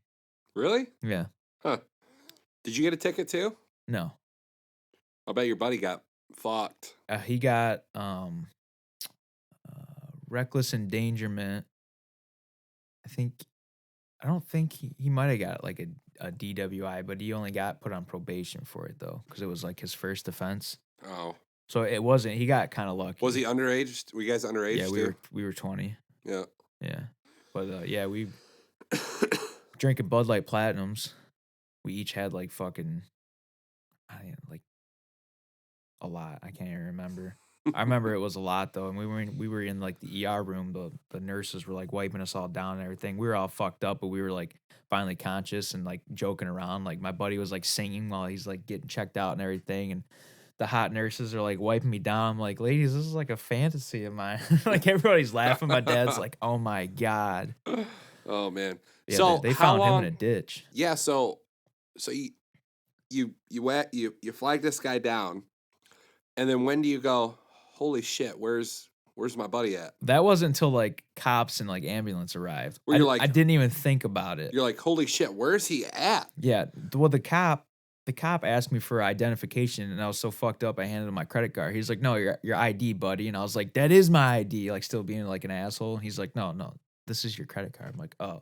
Really? Yeah, Huh. Did you get a ticket too? no. I bet your buddy got fucked. He got reckless endangerment. I think I don't think he might have got like a DWI, but he only got put on probation for it though, because it was like his first offense. Oh. So it wasn't. He got kind of Was lucky. he underage? Were you guys underage Yeah, too? we were 20. Yeah. Yeah, but yeah, we drinking Bud Light Platinums. We each had like fucking, I don't know, like a lot. I can't even remember. I remember it was a lot though, and we were in like the ER room. The nurses were like wiping us all down and everything. We were all fucked up, but we were like finally conscious and like joking around. Like my buddy was like singing while he's like getting checked out and everything, and the hot nurses are like wiping me down. I'm like, ladies, this is like a fantasy of mine. Like everybody's laughing. My dad's like, oh my god. Oh man. Yeah, So they how found him in a long? ditch. Yeah. So you flag this guy down, and then when do you go? Holy shit! Where's my buddy at? That wasn't until like cops and like ambulance arrived. Where I didn't even think about it. you're like, holy shit, where's he at? Yeah, well, the cop asked me for identification, and I was so fucked up. I handed him my credit card. He's like, "No, your ID, buddy." And I was like, "That is my ID." Like, still being like an asshole. He's like, "No, no, this is your credit card." I'm like, "Oh."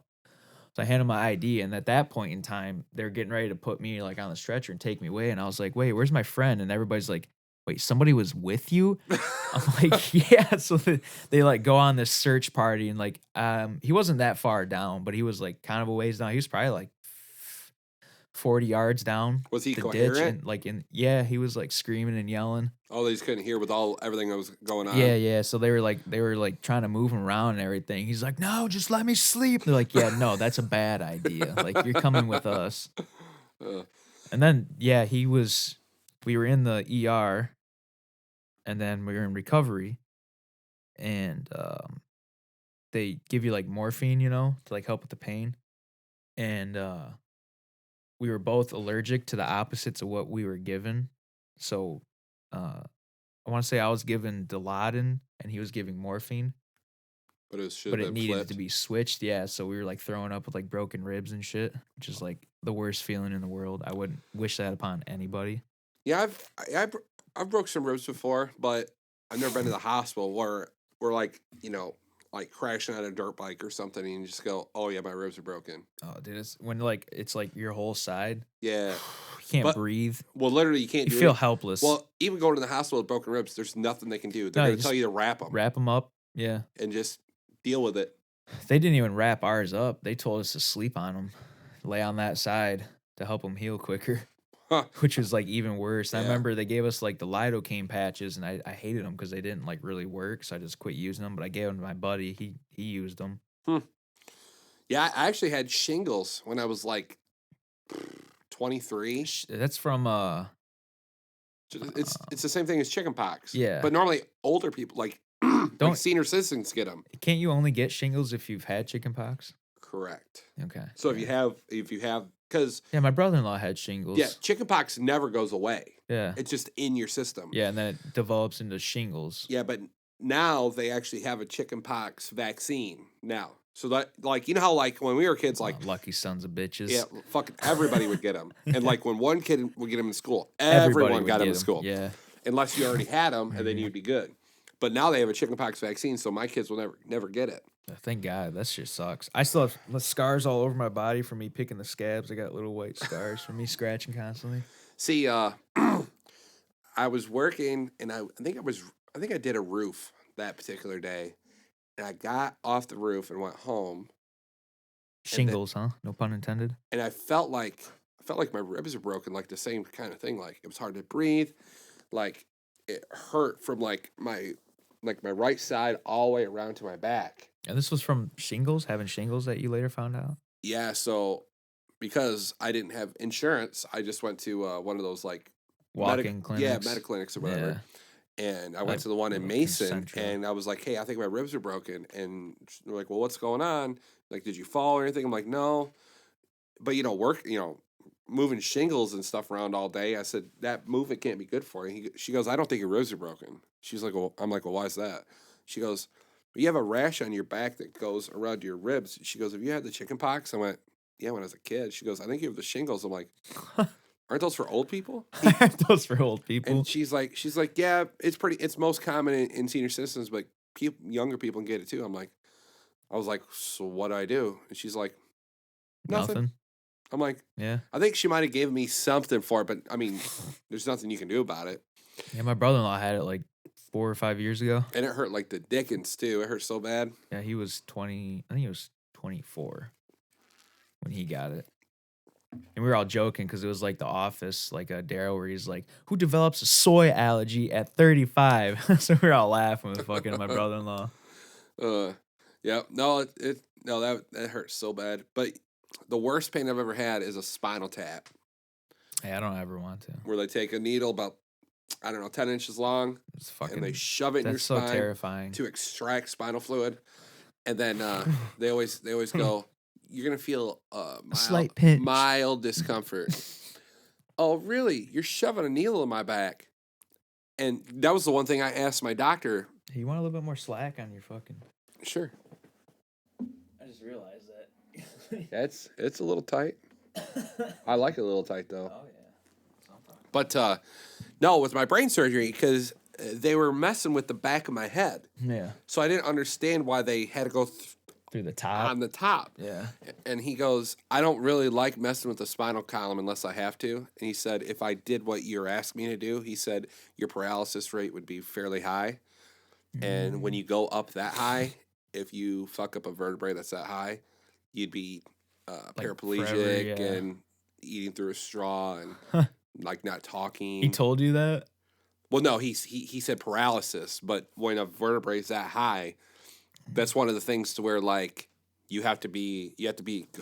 So I handed him my ID, and at that point in time, they're getting ready to put me like on the stretcher and take me away. And I was like, "Wait, where's my friend?" And everybody's like, "Wait, somebody was with you?" I'm like, "Yeah." So they like go on this search party, and like, he wasn't that far down, but he was like kind of a ways down. He was probably like 40 yards down Was he the ditch, coherent? and like yeah, he was like screaming and yelling. Oh, they just couldn't hear with everything that was going on. Yeah, yeah. So they were like trying to move him around and everything. He's like, "No, just let me sleep." They're like, "Yeah, no, that's a bad idea. Like you're coming with us." Uh, And then yeah, we were in the ER, and then we were in recovery, and they give you like morphine, to like help with the pain. And we were both allergic to the opposites of what we were given. So uh I want to say I was given Dilaudid and he was giving morphine, but it should but have it been needed to flipped. be switched. Yeah, so we were like throwing up with like broken ribs and shit, which is like the worst feeling in the world. I wouldn't wish that upon anybody. Yeah, I've broke some ribs before, but I've never been to the hospital where we're like, like crashing on a dirt bike or something, and you just go, oh yeah, my ribs are broken. Oh, dude, it's when like it's like your whole side. Yeah, You can't but breathe. well, literally, you can't You do feel it. helpless. Well, even going to the hospital with broken ribs, there's nothing they can do. They're No, you going to tell just you to wrap them wrap them up. Yeah. and just deal with it. They didn't even wrap ours up. They told us to sleep on them, lay on that side to help them heal quicker, Huh. which was like even worse. I Yeah. remember they gave us like the lidocaine patches, and I hated them because they didn't like really work. So I just quit using them. But I gave them to my buddy. He used them. Yeah, I actually had shingles when I was like 23. That's from It's the same thing as chicken pox. Yeah. But normally older people like like Don't- senior citizens get them. Can't you only get shingles if you've had chickenpox? Correct. Okay. So yeah. if you have because Yeah, my brother-in-law had shingles. yeah, chicken pox never goes away. Yeah. It's just in your system. Yeah, and then it develops into shingles. Yeah, but now they actually have a chicken pox vaccine now. So that like how like when we were kids like Lucky sons of bitches. yeah, fucking everybody would get them. And like when one kid would get them in school, Everybody everyone would got them get in 'em, school. Yeah. Unless you already had them and then you'd be good. But now they have a chickenpox vaccine, so my kids will never get it. Thank God. That shit sucks. I still have scars all over my body from me picking the scabs. I got little white scars from me scratching constantly. See, I was working and I think I did a roof that particular day. And I got off the roof and went home Shingles, huh? No pun intended. and I felt like my ribs are broken, like the same kind of thing. Like it was hard to breathe. Like it hurt from like my right side all the way around to my back. And this was from shingles, having shingles that you later found out? Yeah, so because I didn't have insurance, I just went to one of those like Walk-in clinics. meta clinics or whatever. Yeah. And I went Like to the one in little Mason, Concentra. and I was like, "Hey, I think my ribs are broken." And they're like, "Well, what's going on? Like, did you fall or anything?" I'm like, "No." But moving shingles and stuff around all day. I said that movement can't be good for you. She goes, "I don't think your ribs are broken." She's like, "Well," I'm like, "Well, why is that?" She goes, "Well, you have a rash on your back that goes around your ribs." She goes, "Have you had the chicken pox?" I went, "Yeah, when I was a kid." She goes, "I think you have the shingles." I'm like, "Aren't those for old people?" Those for old people. And she's like, "Yeah, it's most common in senior citizens, but younger people can get it too." I was like, "So what do I do?" And she's like, "Nothing." Nothing. I'm like, Yeah. I think she might have given me something for it, but I mean, there's nothing you can do about it. Yeah, my brother-in-law had it like 4 or 5 years ago. And it hurt like the dickens too. It hurt so bad. Yeah, he was 20. I think he was 24 when he got it. And we were all joking because it was like The Office, like a Daryl where he's like, "Who develops a soy allergy at 35?" So we were all laughing with fucking my brother-in-law. Yeah, no, that hurts so bad. But the worst pain I've ever had is a spinal tap, Hey, I don't ever want to. where they take a needle about, I don't know, 10 inches long, It's fucking. and they shove it in your That's so spine terrifying. to extract spinal fluid. And then they always go, "You're gonna feel slight pinch. mild discomfort." Oh, really? You're shoving a needle in my back? And that was the one thing I asked my doctor. Hey, you want a little bit more slack on your fucking. Sure. I just realized that. It's a little tight. I like it a little tight though. Oh yeah. But no, with my brain surgery, because they were messing with the back of my head. Yeah. So I didn't understand why they had to go Through the top. on the top. Yeah. And he goes, "I don't really like messing with the spinal column unless I have to." And he said, "If I did what you're asking me to do," he said, "your paralysis rate would be fairly high. And when you go up that high, if you fuck up a vertebrae that's that high, you'd be Like paraplegic forever, yeah. and eating through a straw and like not talking." He told you that? Well, no, he said paralysis, but when a vertebrae is that high, that's one of the things to where like you have to be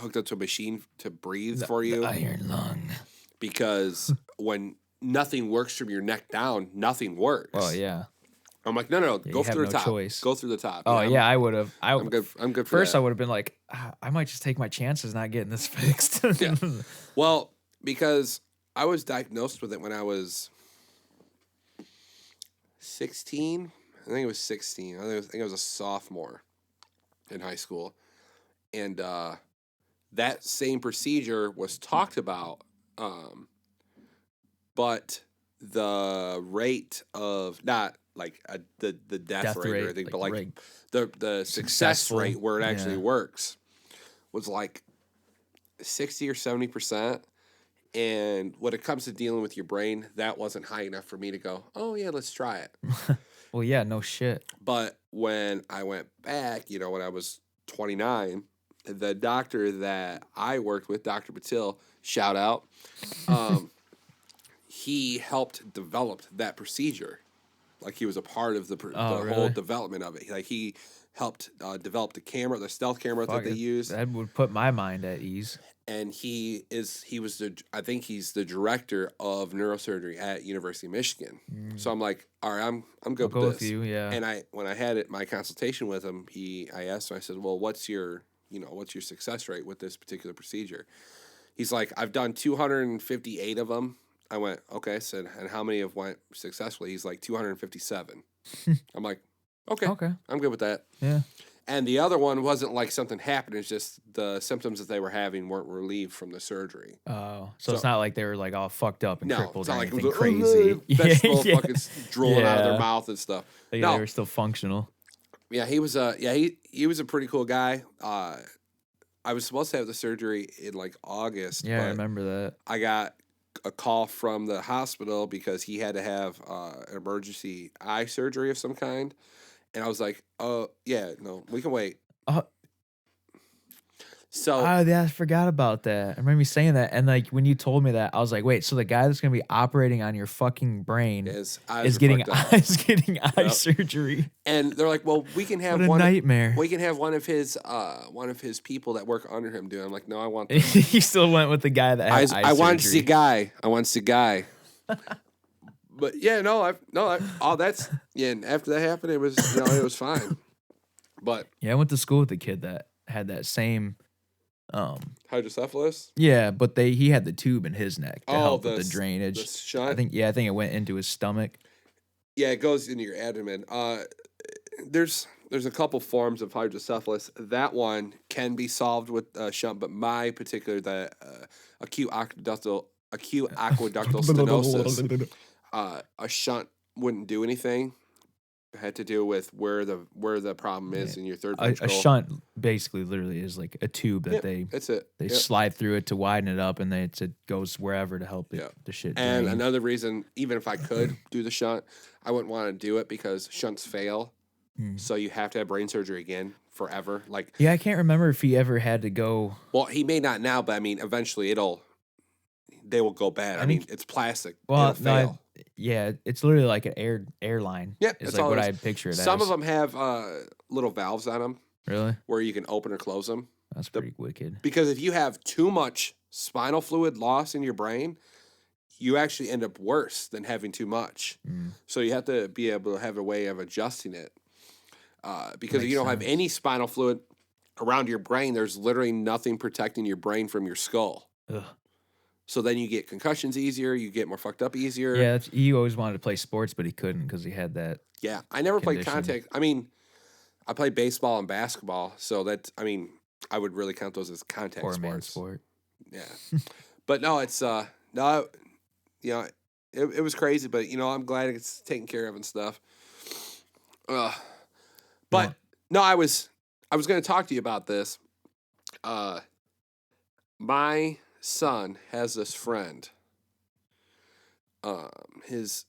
hooked up to a machine to breathe for you, The iron lung. because when nothing works from your neck down, nothing works. Oh yeah. I'm like, no, Yeah, go you have through the no top. choice. Go through the top. Oh yeah, I would have. I'm good. I'm good for First, that. I would have been like, I might just take my chances not getting this fixed. Yeah. Well, because I was diagnosed with it when I was 16. I think it was 16. I think I was a sophomore in high school. And that same procedure was talked about, but the rate of not like the death rate or anything, but like the success Successful. rate where it actually Yeah. works was like 60 or 70%. And when it comes to dealing with your brain, that wasn't high enough for me to go, "Oh yeah, let's try it." Well, yeah, no shit. But when I went back, when I was 29, the doctor that I worked with, Dr. Patil, shout out, he helped develop that procedure. Like he was a part of the whole really? development of it. Like he helped develop the stealth camera that they used. That would put my mind at ease. And I think he's the director of neurosurgery at University of Michigan. So I'm like, all right, I'm good I'll with go this. with you, yeah. And when I had my consultation with him, I asked him, I said, "Well, what's your success rate with this particular procedure?" He's like, "I've done 258 of them." I went, "Okay." I said, "And how many have went successfully?" He's like, 257. I'm like, okay, I'm good with that. Yeah. And the other one wasn't like something happened. It's just the symptoms that they were having weren't relieved from the surgery. Oh, so it's not like they were like all fucked up and No, crippled it's or not like it anything was crazy. vegetable Yeah. fucking drooling out of their Yeah. mouth and stuff. Like, No. they were still functional. Yeah, he was he was a pretty cool guy. I was supposed to have the surgery in like August. Yeah, I but remember that. I got a call from the hospital because he had to have an emergency eye surgery of some kind. And I was like, "Oh, yeah, no, we can wait." So Oh, yeah, I forgot about that. I remember you saying that, and, like, when you told me that, I was like, "Wait, so the guy that's gonna be operating on your fucking brain his eyes is are getting fucked up. is getting eye Yep. surgery? And they're like, well, What a nightmare." we can have one of his people that work under him do it. I'm like, no, I want the He still went with the guy that had eye I want the surgery. guy. I want the guy. But yeah, all that's yeah. And after that happened, it was it was fine. But Yeah, I went to school with a kid that had that same, hydrocephalus. yeah, but he had the tube in his neck to Oh, help with the the drainage. shunt. I think it went into his stomach. Yeah, it goes into your abdomen. There's a couple forms of hydrocephalus. That one can be solved with shunt, but my particular acute aqueductal stenosis, a shunt wouldn't do anything. It had to do with where the problem is Yeah. in your third A ventricle. shunt basically literally is like a tube that Yep, that's it. they Yep. slide through it to widen it up, and then it goes wherever to help Yeah. the shit And drain. another reason, even if I could do the shunt, I wouldn't want to do it because shunts fail. Mm. So you have to have brain surgery again forever. Like, Yeah, I can't remember if he ever had to go. well, he may not now, but I mean, eventually they will go bad. I mean, think it's plastic. well, It'll no, fail. yeah, it's literally like an airline. Yep, Is that's like all what it is. I'd picture it Some as. of them have little valves on them Really? where you can open or close them. That's pretty wicked. Because if you have too much spinal fluid loss in your brain, you actually end up worse than having too much. Mm. So you have to be able to have a way of adjusting it. Because if Makes you don't have sense. any spinal fluid around your brain, there's literally nothing protecting your brain from your skull. Ugh. So then you get concussions easier, you get more fucked up easier. Yeah, he always wanted to play sports, but he couldn't because he had that. Yeah, I never played Condition. contact. I mean, I played baseball and basketball, so I would really count those as contact Poor man's sports. sport. Yeah, but no, it's no, it was crazy, but I'm glad it's taken care of and stuff. But Well, no, I was going to talk to you about this. My son has this friend. His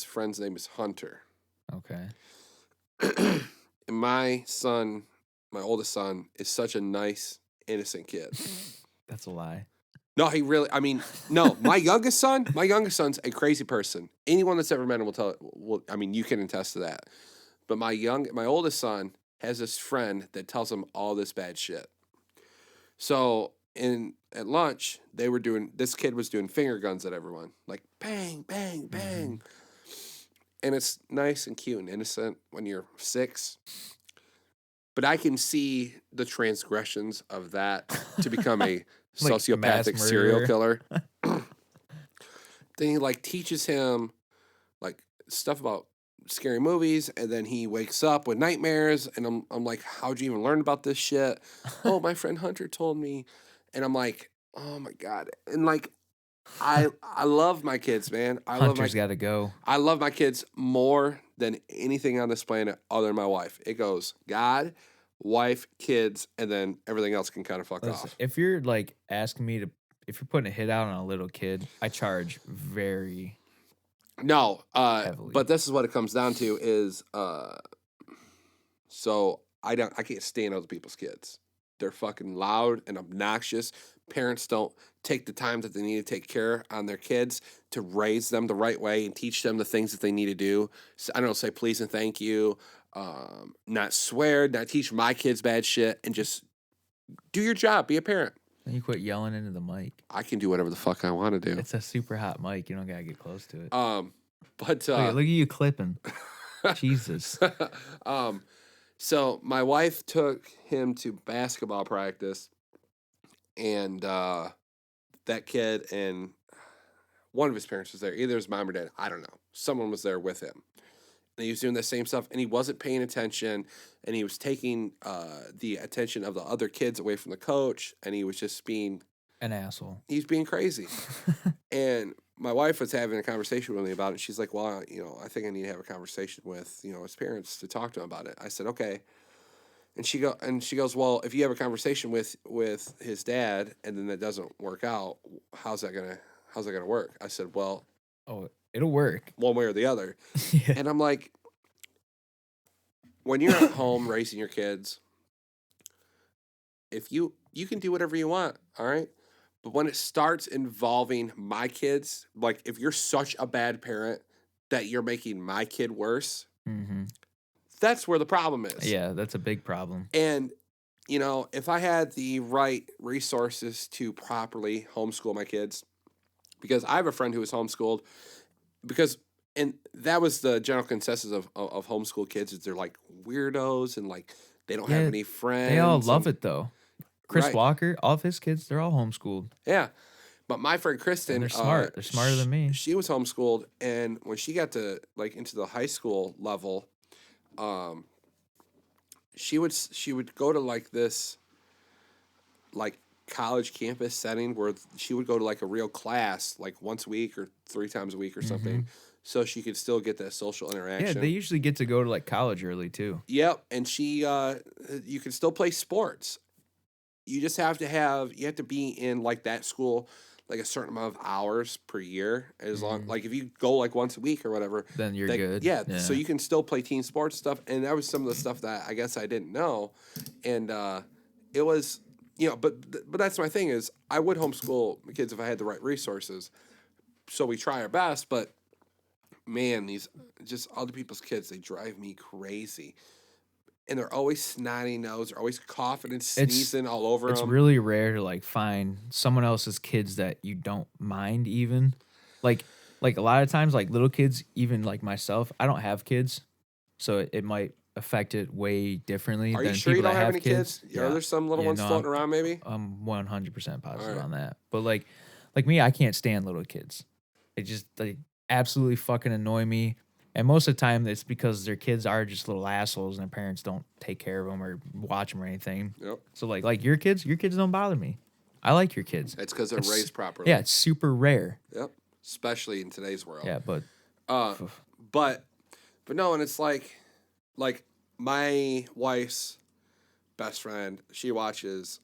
friend's name is Hunter. okay. And my oldest son, is such a nice, innocent kid. That's a lie. No, no, my youngest son's a crazy person. Anyone that's ever met him you can attest to that. But my oldest son has this friend that tells him all this bad shit. So at lunch, this kid was doing finger guns at everyone. Like bang, bang, bang. Mm-hmm. And it's nice and cute and innocent when you're 6. But I can see the transgressions of that to become a Like sociopathic serial killer. Then he teaches him stuff about scary movies, and then he wakes up with nightmares, and I'm like, how'd you even learn about this shit? Oh, my friend Hunter told me. And I'm like, oh my God. And I love my kids, man. Hunter's got to go. I love my kids more than anything on this planet other than my wife. It goes God, wife, kids, and then everything else can kind of fuck off. If you're asking me if you're putting a hit out on a little kid, I charge very heavily. But this is what it comes down to is so I can't stand other people's kids. They're fucking loud and obnoxious. Parents don't take the time that they need to take care on their kids to raise them the right way and teach them the things that they need to do. So, I don't know, say please and thank you, not swear, not teach my kids bad shit, and just do your job, be a parent. And you quit yelling into the mic. I can do whatever the fuck I want to do. It's a super hot mic. You don't gotta get close to it. But look at you clipping. Jesus. So my wife took him to basketball practice, and that kid and one of his parents was there. Either his mom or dad. I don't know. Someone was there with him. And he was doing the same stuff, and he wasn't paying attention, and he was taking the attention of the other kids away from the coach, and he was just being an asshole. He's being crazy. And my wife was having a conversation with me about it. She's like, well, I think I need to have a conversation with, his parents to talk to him about it. I said, okay. And she goes, well, if you have a conversation with his dad and then that doesn't work out, how's that gonna work? I said, well, it'll work one way or the other. Yeah. And I'm like, when you're at home raising your kids, if you can do whatever you want, all right? But when it starts involving my kids, like if you're such a bad parent that you're making my kid worse, Mhm. that's where the problem is. Yeah, that's a big problem. And if I had the right resources to properly homeschool my kids, because I have a friend who was homeschooled, because and that was the general consensus of homeschool kids is they're like weirdos and like they don't have Yeah, any they all friends love and it though. Chris right, Walker, all of his kids, they're all homeschooled, yeah. But my friend and Kristen, they're smart. They're smarter than me. she was homeschooled, and when she got to like into the high school level, um, she would go to like this like college campus setting where she would go to like a real class like once a week or 3 times a week or something, Mhm. so she could still get that social Yeah, they interaction. usually get to go to, like, college early too. Yep, and you can still play sports. You have to be in like that school like a certain amount of hours per year, as long Mhm. like if you go like once a week or whatever, Then you're that good. yeah, so Yeah. you can still play team sports stuff, and that was some of the stuff that I guess I didn't know, and it was but that's my thing is I would homeschool my kids if I had the right resources, so we try our best, but man, these just other people's kids, they drive me crazy, and they're always snotty nose, they're always coughing and It's sneezing all over it's them. really rare to, like, find someone else's kids that you don't mind even. Like a lot of times, like, little kids, even like myself, I don't have kids, so it might affect it way differently Are you than sure you people don't that have have any kids? kids. Are Yeah. there some little Yeah, ones no, floating around maybe? I'm 100% All positive right. on that. But, like me, I can't stand little kids. They absolutely fucking annoy me, and most of the time, it's because their kids are just little assholes and their parents don't take care of them or watch them or anything. Yep. So, like your kids don't bother me. I like your kids. It's because they're That's raised properly. Yeah, it's super rare. Yep. Especially in today's world. Yeah, but Uh, but no, and it's like my wife's best friend. She watches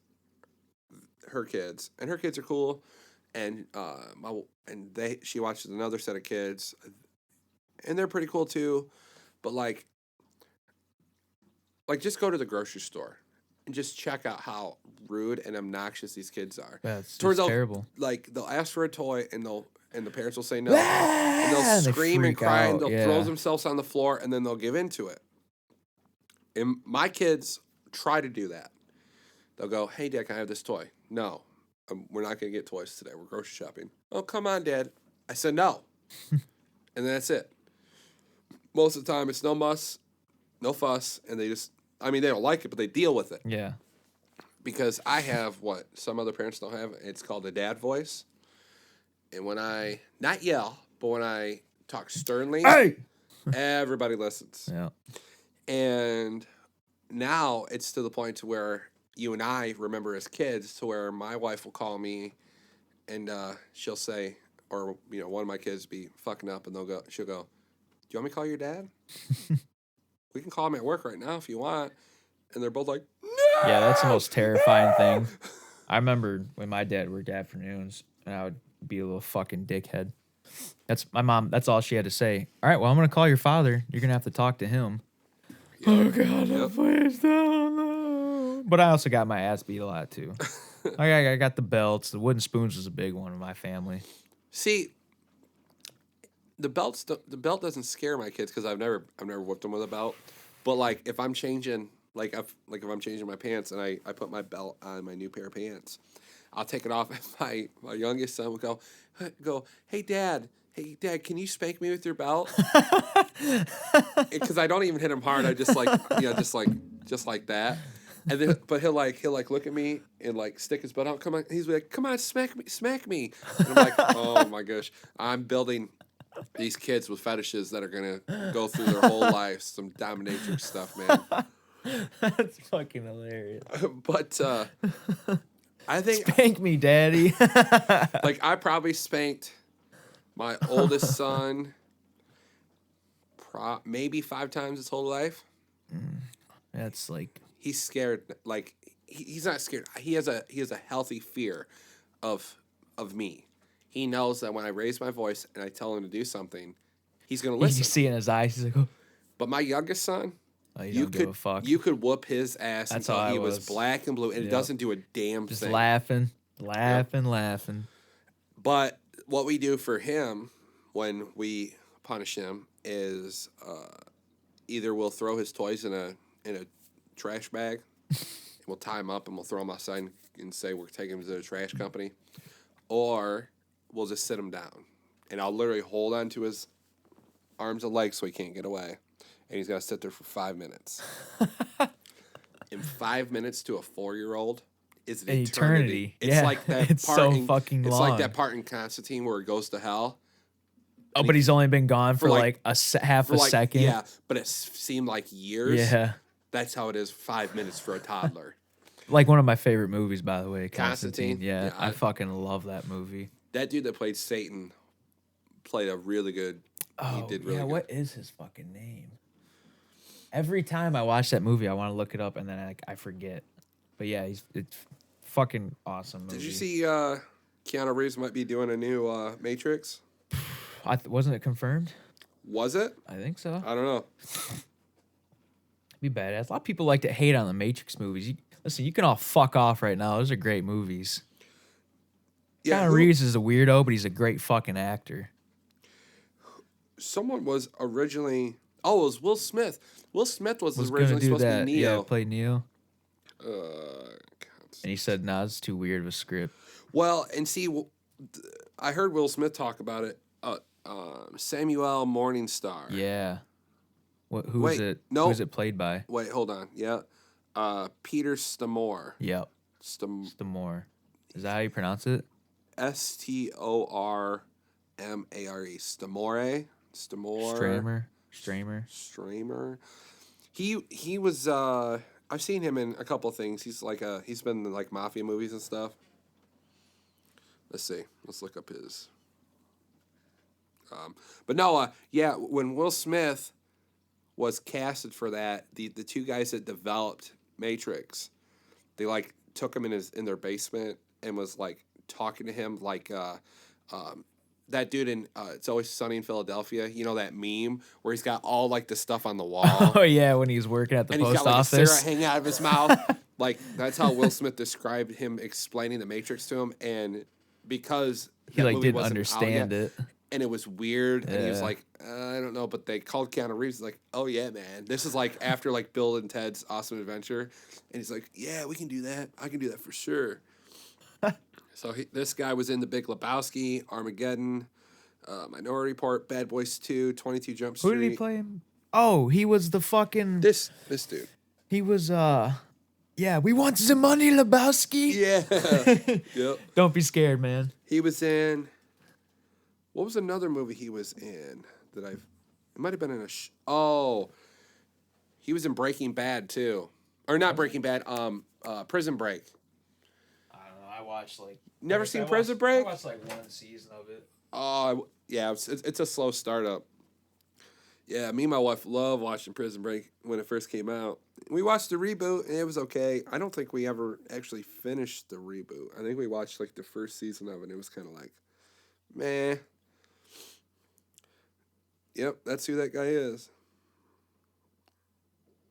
her kids, and her kids are cool, and she watches another set of kids, and they're pretty cool too. But like just go to the grocery store and just check out how rude and obnoxious these kids are. yeah, it's Turns out, terrible. like they'll ask for a toy and the parents will say no, and they'll And they scream and freak cry and out, they'll throw yeah. themselves on the floor and then they'll give in to it. And my kids try to do that. They'll go, "Hey, Dad, can I have this toy?" No, we're not going to get toys today. We're grocery shopping. Oh, come on, Dad. I said no, and then that's it. Most of the time, it's no muss, no fuss, and they just. I mean, they don't like it, but they deal with it. Yeah. Because I have what some other parents don't have. It's called a dad voice. And when I, not yell, but when I talk sternly, Hey. everybody listens. Yeah. And now it's to the point to where you and I remember as kids to where my wife will call me and she'll say, or, one of my kids be fucking up and she'll go, "Do you want me to call your dad? We can call him at work right now if you want." And they're both like, "No!" Yeah, that's the most terrifying thing. I remember when my dad worked afternoons and I would be a little fucking dickhead. That's my mom. That's all she had to say. All right, well, I'm gonna call your father. You're gonna have to talk to him. Yep. Oh God, Yep. please don't. No. But I also got my ass beat a lot too. I got the belts. The wooden spoons was a big one in my family. See, the belt doesn't scare my kids because I've never whipped them with a belt. But like if I'm changing if I'm changing my pants and I put my belt on my new pair of pants, I'll take it off and my youngest son would go, "Hey dad, can you spank me with your belt?" Because I don't even hit him hard. I just just like that. And then, but he'll look at me and like stick his butt out. Come on, he's like, "Come on, smack me." And I'm like, "Oh my gosh, I'm building these kids with fetishes that are gonna go through their whole life, some dominatrix stuff, man." That's fucking hilarious. But I think Spank me, daddy. like I probably spanked my oldest son maybe 5 times his whole life. That's like He's scared. Like he's not scared. He has a healthy fear of me. He knows that when I raise my voice and I tell him to do something, he's gonna you listen. see in his eyes. He's like, oh. But my youngest son, Like, you You don't give a could fuck. you could whoop his ass That's until how I he was was. black and blue, and it Yep. doesn't do a damn Just thing. laughing. Yep. But what we do for him when we punish him is either we'll throw his toys in a trash bag, and we'll tie him up and we'll throw him outside and say we're taking him to the trash company, or we'll just sit him down, and I'll literally hold on to his arms and legs so he can't get away, and he's got to sit there for 5 minutes. In 5 minutes to a 4-year-old is an eternity. It's like that it's part so in, fucking it's long. like that part in Constantine where it goes to hell. Oh, but he's only been gone for like- half a second. Yeah, but it seemed like years. Yeah. That's how it is 5 minutes for a toddler. Like one of my favorite movies, by the way, Constantine? Constantine. Yeah, Yeah, I fucking love that movie. That dude that played Satan played a really good. He did really good. What is his fucking name? Every time I watch that movie, I want to look it up, and then I forget. But yeah, it's fucking awesome movie. Did you see Keanu Reeves might be doing a new Matrix? Wasn't it confirmed? Was it? I think so. I don't know. Be badass. A lot of people like to hate on the Matrix movies. Listen, you can all fuck off right now. Those are great movies. Yeah, Keanu Reeves is a weirdo, but he's a great fucking actor. Someone was originally. Oh, it was Will Smith. Will Smith was gonna originally do supposed that. to be Neo. Yeah, play Neo. God. And he said, "Nah, it's too weird of a script." Well, and see, I heard Will Smith talk about it. Samuel Morningstar. Yeah. Who Wait, is it? no. Who is it played by? Wait, hold on. Yeah. Peter Stamore. Yep. Stamore. Is that how you pronounce it? Stormare. Stamore. Stramer. He was I've seen him in a couple of things. He's been in like mafia movies and stuff. Let's see. Let's look up his but no, yeah, when Will Smith was casted for that, the two guys that developed Matrix, they like took him in their basement and was like talking to him like that dude in It's Always Sunny in Philadelphia. You know that meme where he's got all like the stuff on the wall. Oh yeah, when he's working at the and post he's got like office. a cigarette hanging out of his mouth. Like that's how Will Smith described him explaining the Matrix to him, and because He that like movie didn't wasn't out understand yet, it. and it was weird, and he was Yeah. like, I don't know, but they called Keanu Reeves, like, oh yeah, man, this is like after like Bill and Ted's Awesome Adventure, and he's like, yeah, we can do that, I can do that for sure. So this guy was in The Big Lebowski, Armageddon, Minority Report, Bad Boys 2, 22 Jump Street. Who did he play him? Oh, he was the fucking. This dude. He was yeah. We want the money, Lebowski. Yeah. Yep. Don't be scared, man. He was in. What was another movie he was in that It might have been in a. He was in Breaking Bad too, or not Breaking Bad. Prison Break. I don't know. I watched like. Never seen Prison Break? I watched like one season of it. Oh yeah, it's a slow startup. Yeah, me and my wife love watching Prison Break when it first came out. We watched the reboot and it was okay. I don't think we ever actually finished the reboot. I think we watched like the first season of it and it was kind of like, meh. Yep, that's who that guy is.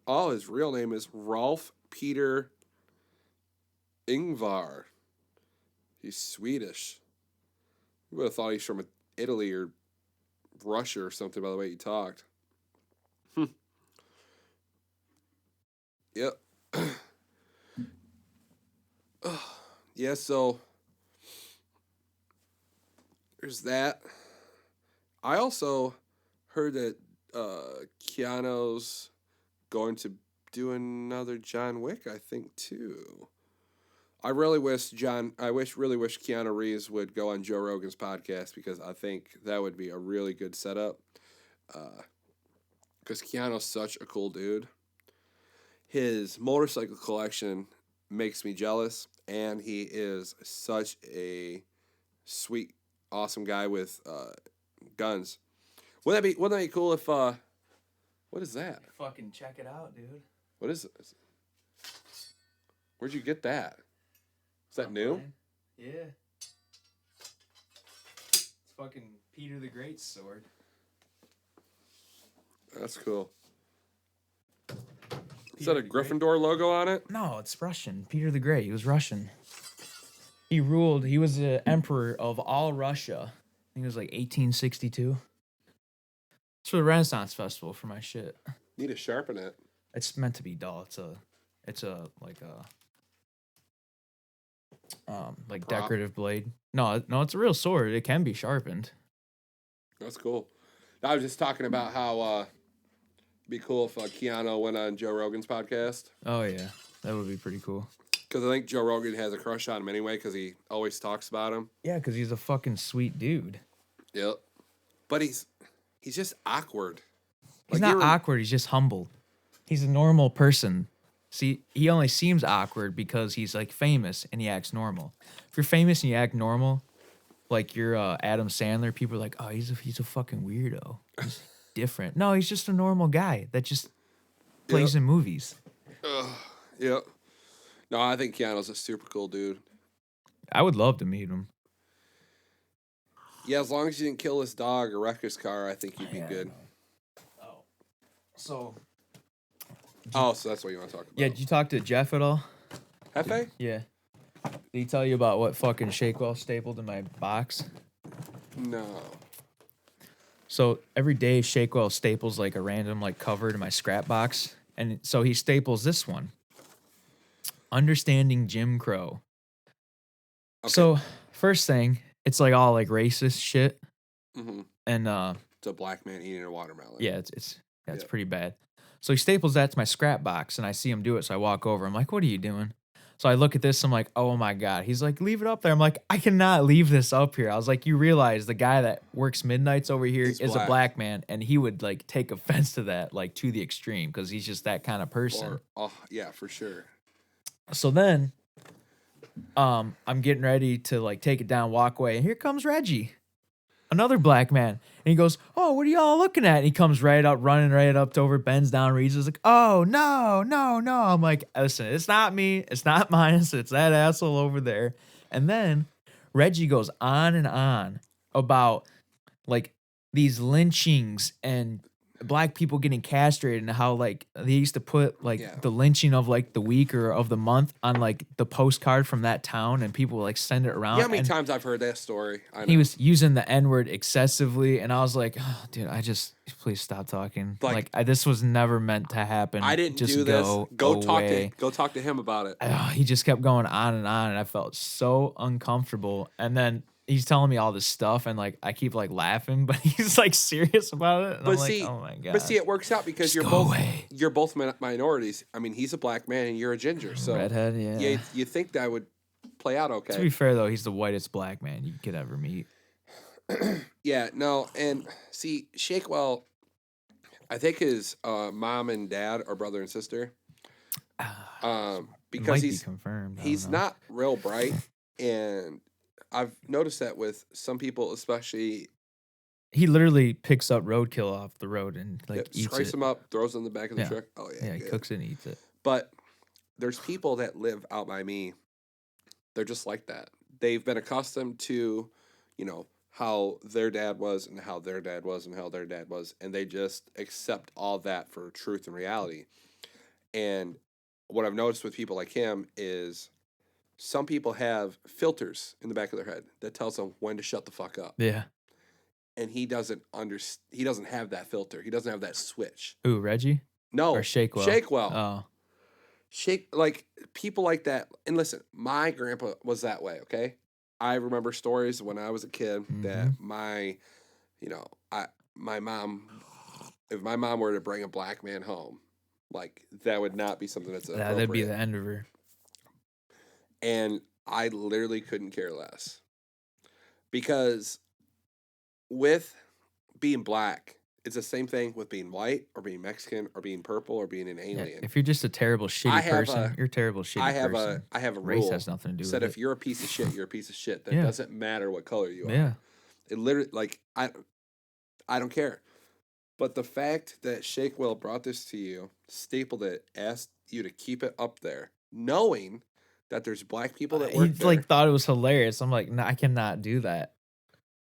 Oh, his real name is Rolf Peter Ingvar. He's Swedish. You would have thought he's from Italy or Russia or something by the way he talked. Yep. Yeah, so there's that. I also heard that Keanu's going to do another John Wick, I think, too. I really wish Keanu Reeves would go on Joe Rogan's podcast because I think that would be a really good setup. Because Keanu's such a cool dude. His motorcycle collection makes me jealous, and he is such a sweet, awesome guy with guns. Wouldn't that be cool if what is that? Fucking check it out, dude. What is this? Where'd you get that? Is that new? Yeah. It's fucking Peter the Great's sword. That's cool. Is that a Gryffindor logo on it? No, it's Russian. Peter the Great. He was Russian. He ruled. He was the emperor of all Russia. I think it was like 1862. It's for the Renaissance Festival for my shit. Need to sharpen it. It's meant to be dull. It's a like Prop. decorative blade. No, it's a real sword. It can be sharpened. That's cool. I was just talking about how it'd be cool if Keanu went on Joe Rogan's podcast. Oh yeah, that would be pretty cool. Because I think Joe Rogan has a crush on him anyway, because he always talks about him. Yeah, because he's a fucking sweet dude. Yep. But he's just awkward. He's not awkward. He's just humble. He's a normal person. See, he only seems awkward because he's like famous and he acts normal. If you're famous and you act normal, like you're Adam Sandler, people are like, oh, he's a fucking weirdo. He's different. No, he's just a normal guy that just plays in movies. Yep. No, I think Keanu's a super cool dude. I would love to meet him. Yeah, as long as you didn't kill his dog or wreck his car, I think you'd be good. Oh. So that's what you want to talk about. yeah, did you talk to Jeff at all? Hefe? Yeah. Did he tell you about what fucking Shakewell stapled in my box? No. So every day Shakewell staples like a random like cover to my scrap box. And so he staples this one. Understanding Jim Crow. Okay. So first thing, it's like all like racist shit. Mm-hmm. And it's a black man eating a watermelon. Yeah, it's pretty bad. So he staples that to my scrap box and I see him do it. So I walk over. I'm like, what are you doing? So I look at this. I'm like, oh my God. He's like, leave it up there. I'm like, I cannot leave this up here. I was like, you realize the guy that works midnights over here is a black man. And he would like take offense to that, like to the extreme, because he's just that kind of person. Yeah, for sure. So then I'm getting ready to like take it down, walk away. And here comes Reggie, another black man. And he goes, oh, what are y'all looking at? And he comes running right up over, bends down, reads. He's like, oh, no. I'm like, listen, it's not me. It's not mine. It's that asshole over there. And then Reggie goes on and on about like these lynchings and black people getting castrated and how like they used to put like the lynching of like the week or of the month on like the postcard from that town and people would like send it around. Yeah, how many times I've heard that story? I know. He was using the N-word excessively and I was like, oh, dude, please stop talking. Like this was never meant to happen. I didn't do this. Go talk to him about it. He just kept going on and I felt so uncomfortable. And then he's telling me all this stuff and like I keep like laughing, but he's like serious about it. And I'm like, oh my God. But see, it works out because you're both minorities. I mean, he's a black man and you're a ginger, so redhead, yeah. You think that would play out okay? To be fair though, he's the whitest black man you could ever meet. Yeah, no, and see, Shakewell, I think his mom and dad are brother and sister. Because he's confirmed. He's not real bright, and I've noticed that with some people, especially. He literally picks up roadkill off the road and like eats scrapes them up, throws them in the back of the truck. Oh yeah, he cooks it and eats it. But there's people that live out by me. They're just like that. They've been accustomed to, how their dad was and how their dad was and how their dad was, and they just accept all that for truth and reality. And what I've noticed with people like him is some people have filters in the back of their head that tells them when to shut the fuck up. Yeah. And he doesn't have that filter. He doesn't have that switch. Ooh, Reggie? No. Or Shakewell. Shakewell. Oh. Like people like that. And listen, my grandpa was that way, okay? I remember stories when I was a kid that my mom, if my mom were to bring a black man home, like that would not be something that's appropriate. That'd be the end of her. And I literally couldn't care less. Because with being black, it's the same thing with being white or being Mexican or being purple or being an alien. Yeah, if you're just a terrible, shitty person, you're a terrible, shitty person. I have a race rule. Has nothing to do with it. Said it. If you're a piece of shit, you're a piece of shit. That doesn't matter what color you are. Yeah. It literally, like, I don't care. But the fact that Shakewell brought this to you, stapled it, asked you to keep it up there, knowing that there's black people that work there. He thought it was hilarious. I'm like, no, I cannot do that.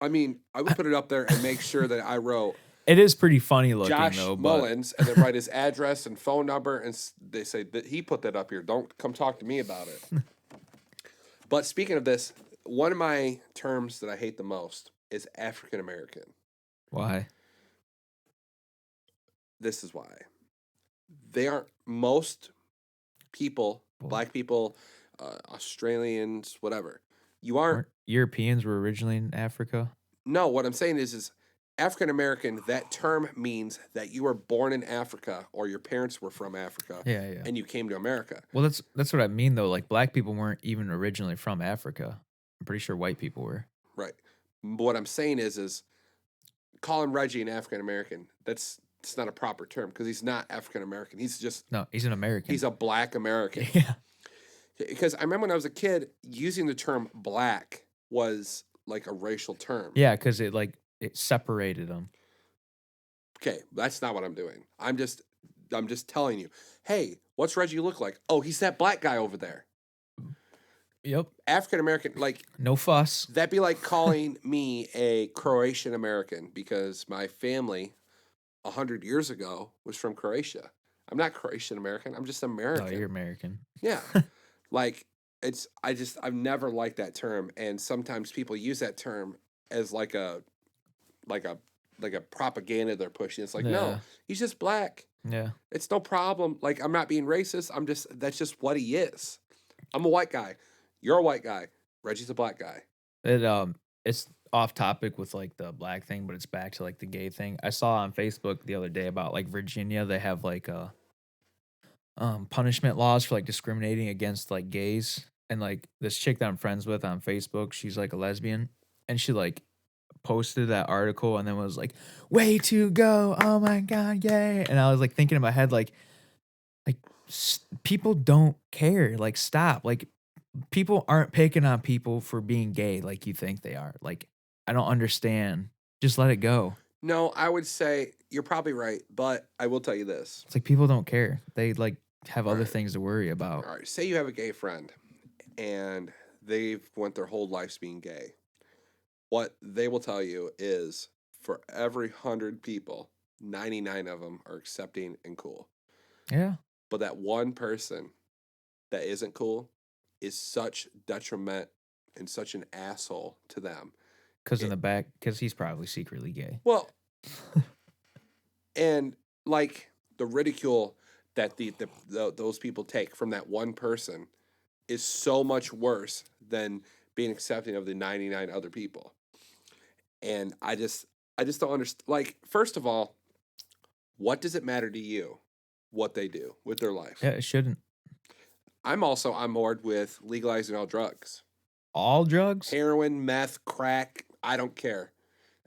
I mean, I would put it up there and make sure that I wrote, It is pretty funny looking Josh though, but Mullins, and then write his address and phone number, and they say that he put that up here. Don't come talk to me about it. But speaking of this, one of my terms that I hate the most is African American. why? This is why. They aren't most people, Well, black people, Australians, whatever. You aren't. weren't Europeans were originally in Africa? No, what I'm saying is African American. That term means that you were born in Africa or your parents were from Africa, Yeah, yeah. and you came to America. Well, that's what I mean though. Like black people weren't even originally from Africa. I'm pretty sure white people were. Right. But what I'm saying is calling Reggie an African American. It's not a proper term because he's not African American. He's just No, he's an American. he's a black American. Yeah. Because I remember when I was a kid, using the term black was like a racial term. Yeah, because it separated them. Okay, that's not what I'm doing. I'm just telling you, hey, what's Reggie look like? Oh, he's that black guy over there. Yep. African American, like No fuss. that'd be like calling me a Croatian American because my family 100 years ago was from Croatia. I'm not Croatian American. I'm just No, American. you're American. Yeah. Like I've never liked that term, and sometimes people use that term as like a propaganda they're pushing. It's like, no, Yeah. he's just black. Yeah. It's no problem. Like, I'm not being racist. That's just what he is. I'm a white guy. You're a white guy. Reggie's a black guy. It's off topic with like the black thing, but it's back to like the gay thing. I saw on Facebook the other day about like Virginia, they have like punishment laws for like discriminating against like gays. And like this chick that I'm friends with on Facebook, she's like a lesbian, and she like posted that article and then was like, way to go, oh my god, yay. And I was like thinking in my head like people don't care, like stop, like people aren't picking on people for being gay like you think they are. Like I don't understand, just let it go. No, I would say you're probably right, but I will tell you this. It's like people don't care, they like have other Right. things to worry about. All right, say you have a gay friend and they've went their whole lives being gay. What they will tell you is for every 100 people, 99 of them are accepting and cool. Yeah. But that one person that isn't cool is such detriment and such an asshole to them. Because in the back, because he's probably secretly gay. Well, and like the ridicule that those people take from that one person is so much worse than being accepting of the 99 other people. And I just don't understand. Like, first of all, what does it matter to you what they do with their life? Yeah, it shouldn't. I'm also on board with legalizing all drugs. All drugs? Heroin, meth, crack, I don't care.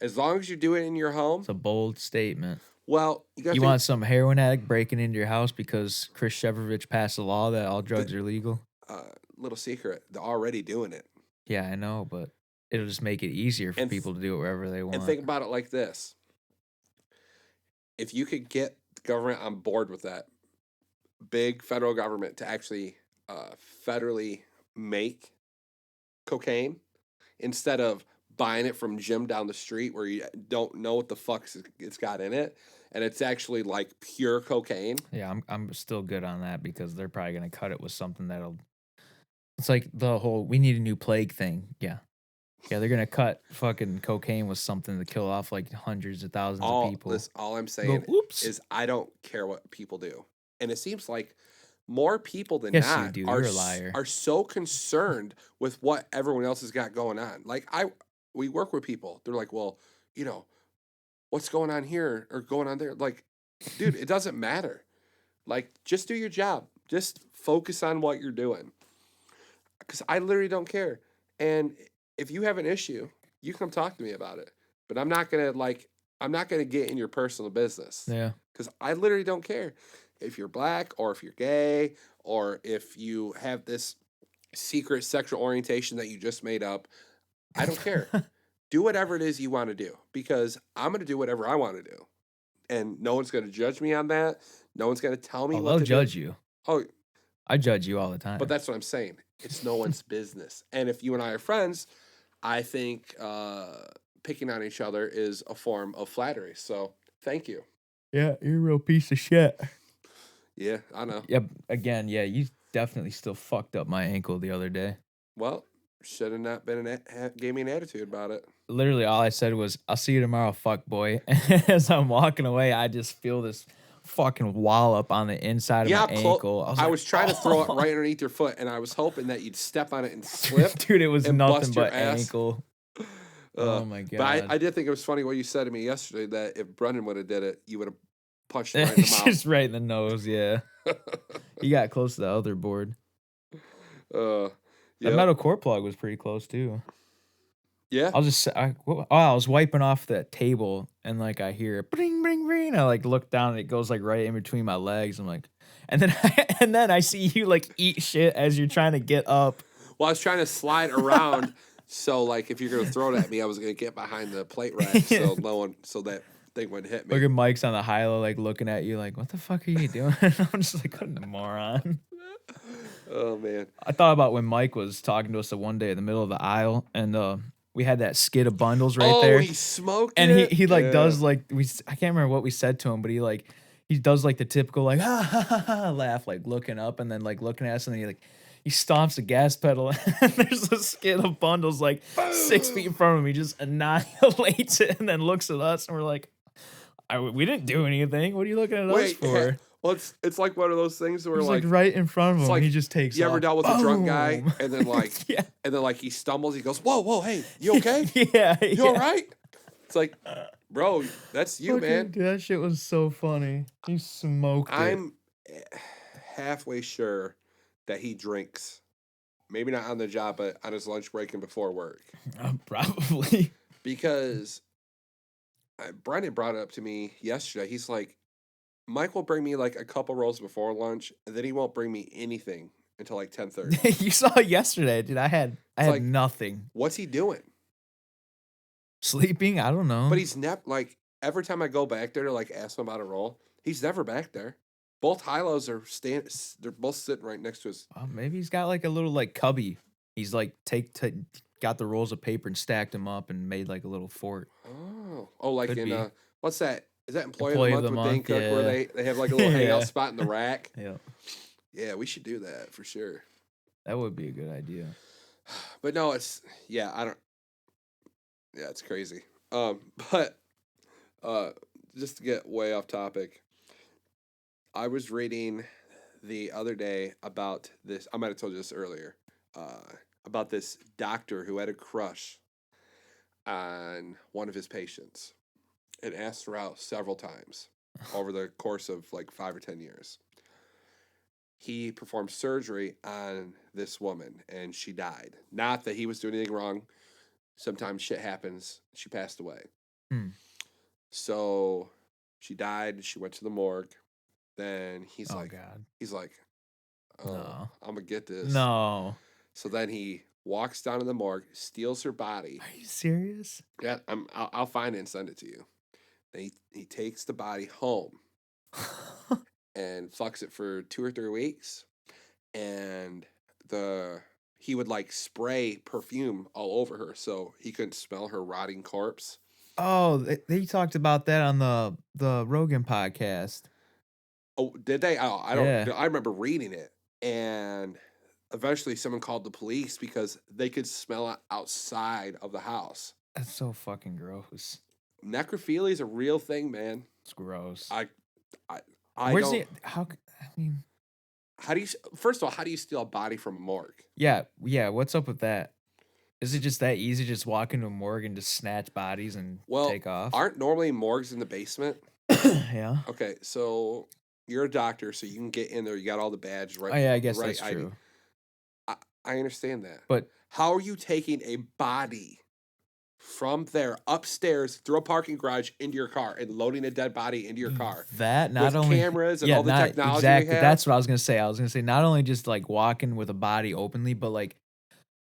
As long as you do it in your home. It's a bold statement. Well, you want some heroin addict breaking into your house because Chris Shevrovich passed a law that all drugs are legal? Little secret, they're already doing it. Yeah, I know, but it'll just make it easier for people to do it wherever they want. And think about it like this. If you could get the government on board with that, big federal government to actually federally make cocaine instead of buying it from Jim down the street where you don't know what the fuck it's got in it, and it's actually like pure cocaine. Yeah, I'm still good on that because they're probably gonna cut it with something that'll. It's like the whole we need a new plague thing. Yeah, they're gonna cut fucking cocaine with something to kill off like hundreds of thousands of people. All I'm saying is I don't care what people do, and it seems like more people than not You're a liar. Are so concerned with what everyone else has got going on. Like we work with people. They're like, well, what's going on here or going on there? Like, dude, it doesn't matter. Like, just do your job. Just focus on what you're doing. Because I literally don't care. And if you have an issue, you come talk to me about it. But I'm not gonna get in your personal business. Yeah. Because I literally don't care if you're black or if you're gay or if you have this secret sexual orientation that you just made up. I don't care. Do whatever it is you want to do because I'm going to do whatever I want to do. And no one's going to judge me on that. No one's going to tell me what to do. They'll judge you. Oh, I judge you all the time. But that's what I'm saying. It's no one's business. And if you and I are friends, I think picking on each other is a form of flattery. So Thank you. Yeah, you're a real piece of shit. Yeah, I know. Yep. Again, yeah, you definitely still fucked up my ankle the other day. Well, should have not been gave me an attitude about it. Literally, all I said was, "I'll see you tomorrow, fuck boy." And as I'm walking away, I just feel this fucking wallop on the inside of Yeah, my ankle. I Like, was trying to throw it right underneath your foot, and I was hoping that you'd step on it and slip dude, it was and nothing bust your but ass. ankle. Oh my But I god. did think it was funny what you said to me yesterday, that if Brendan would have did it, you would have punched him right in the mouth. Just right in the nose, yeah. He got close to the other board. Yeah. The metal core plug was pretty close too. Yeah. I was wiping off that table and like I hear bring bring bring. I like look down and it goes like right in between my legs. I'm like, and then I see you like eat shit as you're trying to get up. Well, I was trying to slide around, so like if you're gonna throw it at me, I was gonna get behind the plate rack, so that thing wouldn't hit me. Look at Mike's on the hilo, like looking at you, like, what the fuck are you doing? I'm just like, what a moron. Oh man. I thought about when Mike was talking to us the one day in the middle of the aisle, and we had that skid of bundles right there. Oh, he smoked and it. he like does like I can't remember what we said to him, but he does like the typical like ha ha ha, ha laugh, like looking up and then like looking at us, and then he stomps the gas pedal, and there's a skid of bundles like 6 feet in front of him. He just annihilates it, and then looks at us, and we're like, we didn't do anything. What are you looking at us for? Well, it's like one of those things where it's like right in front of him. Like, he just takes. You ever dealt with a drunk guy and then like and then like he stumbles, he goes, whoa, hey, you okay? Yeah, you all right? It's like, bro, that's you, man. Dude, that shit was so funny. He smoked it. I'm halfway sure that he drinks. Maybe not on the job, but on his lunch break and before work. Probably. Because Brendan brought it up to me yesterday. He's like, Mike will bring me like a couple rolls before lunch, and then he won't bring me anything until like 10:30. You saw it yesterday, dude. I had like, nothing. What's he doing? Sleeping? I don't know. But he's never like every time I go back there to like ask him about a roll, he's never back there. Both hilos are they're both sitting right next to us. Maybe he's got like a little like cubby. He's like got the rolls of paper and stacked them up and made like a little fort. Oh, like Could be. What's that? Is that Employee of the Month with Dane Cook, where they have like a little hangout spot in the rack? Yeah. Yeah, we should do that for sure. That would be a good idea. But no, it's it's crazy. But just to get way off topic, I was reading the other day about this. I might have told you this earlier. About this doctor who had a crush on one of his patients and asked her out several times over the course of like 5 or 10 years. He performed surgery on this woman and she died. Not that he was doing anything wrong. Sometimes shit happens. She passed away. So she died. She went to the morgue. Then he's like, oh, no. I'm going to get this. No. So then he walks down to the morgue, steals her body. Are you serious? Yeah, I'll find it and send it to you. Then he takes the body home and fucks it for 2 or 3 weeks. And he would like spray perfume all over her so he couldn't smell her rotting corpse. Oh, they talked about that on the Rogan podcast. Oh, did they? Oh, I don't. Yeah. I remember reading it, and eventually someone called the police because they could smell it outside of the house. That's so fucking gross. Necrophilia is a real thing, man. It's gross. Where's it? First of all, how do you steal a body from a morgue? Yeah. What's up with that? Is it just that easy? Just walk into a morgue and just snatch bodies and take off? Aren't normally morgues in the basement? Yeah. Okay, so you're a doctor, so you can get in there. You got all the badges, right? Oh yeah, I guess that's true. I understand that, but how are you taking a body from there upstairs through a parking garage into your car and loading a dead body into your car? That not with only cameras and all the technology. Exactly. That's what I was gonna say. I was gonna say not only just like walking with a body openly, but like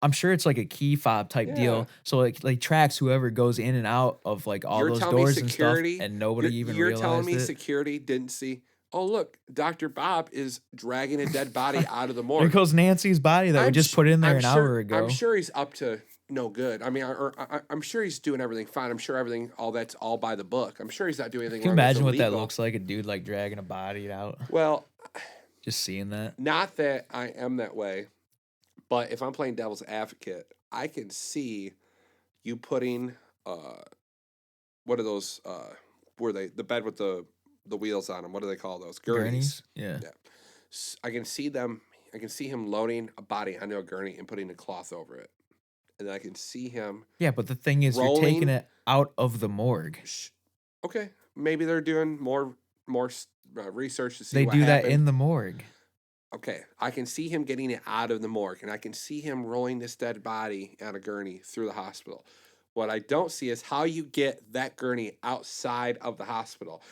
I'm sure it's like a key fob type deal. So like tracks whoever goes in and out of like all those doors and stuff, and nobody even realized it. You're telling me security didn't see? oh look, Dr. Bob is dragging a dead body out of the There morgue. goes Nancy's body that we just put in there an hour ago. I'm sure he's up to no good. I mean, I'm sure he's doing everything fine. I'm sure that's all by the book. I'm sure he's not doing anything Can you wrong. imagine what that looks like? A dude like dragging a body out. Well, just seeing that. Not that I am that way, but if I'm playing devil's advocate, I can see you putting what are those where the bed with the wheels on them, what do they call those? Gurneys. Yeah. I can see him loading a body onto a gurney and putting a cloth over it. And then I can see him. Yeah, but the thing is, you're taking it out of the morgue. Okay, maybe they're doing more research to see. They what do happened. that in the morgue. Okay, I can see him getting it out of the morgue, and I can see him rolling this dead body on a gurney through the hospital. What I don't see is how you get that gurney outside of the hospital.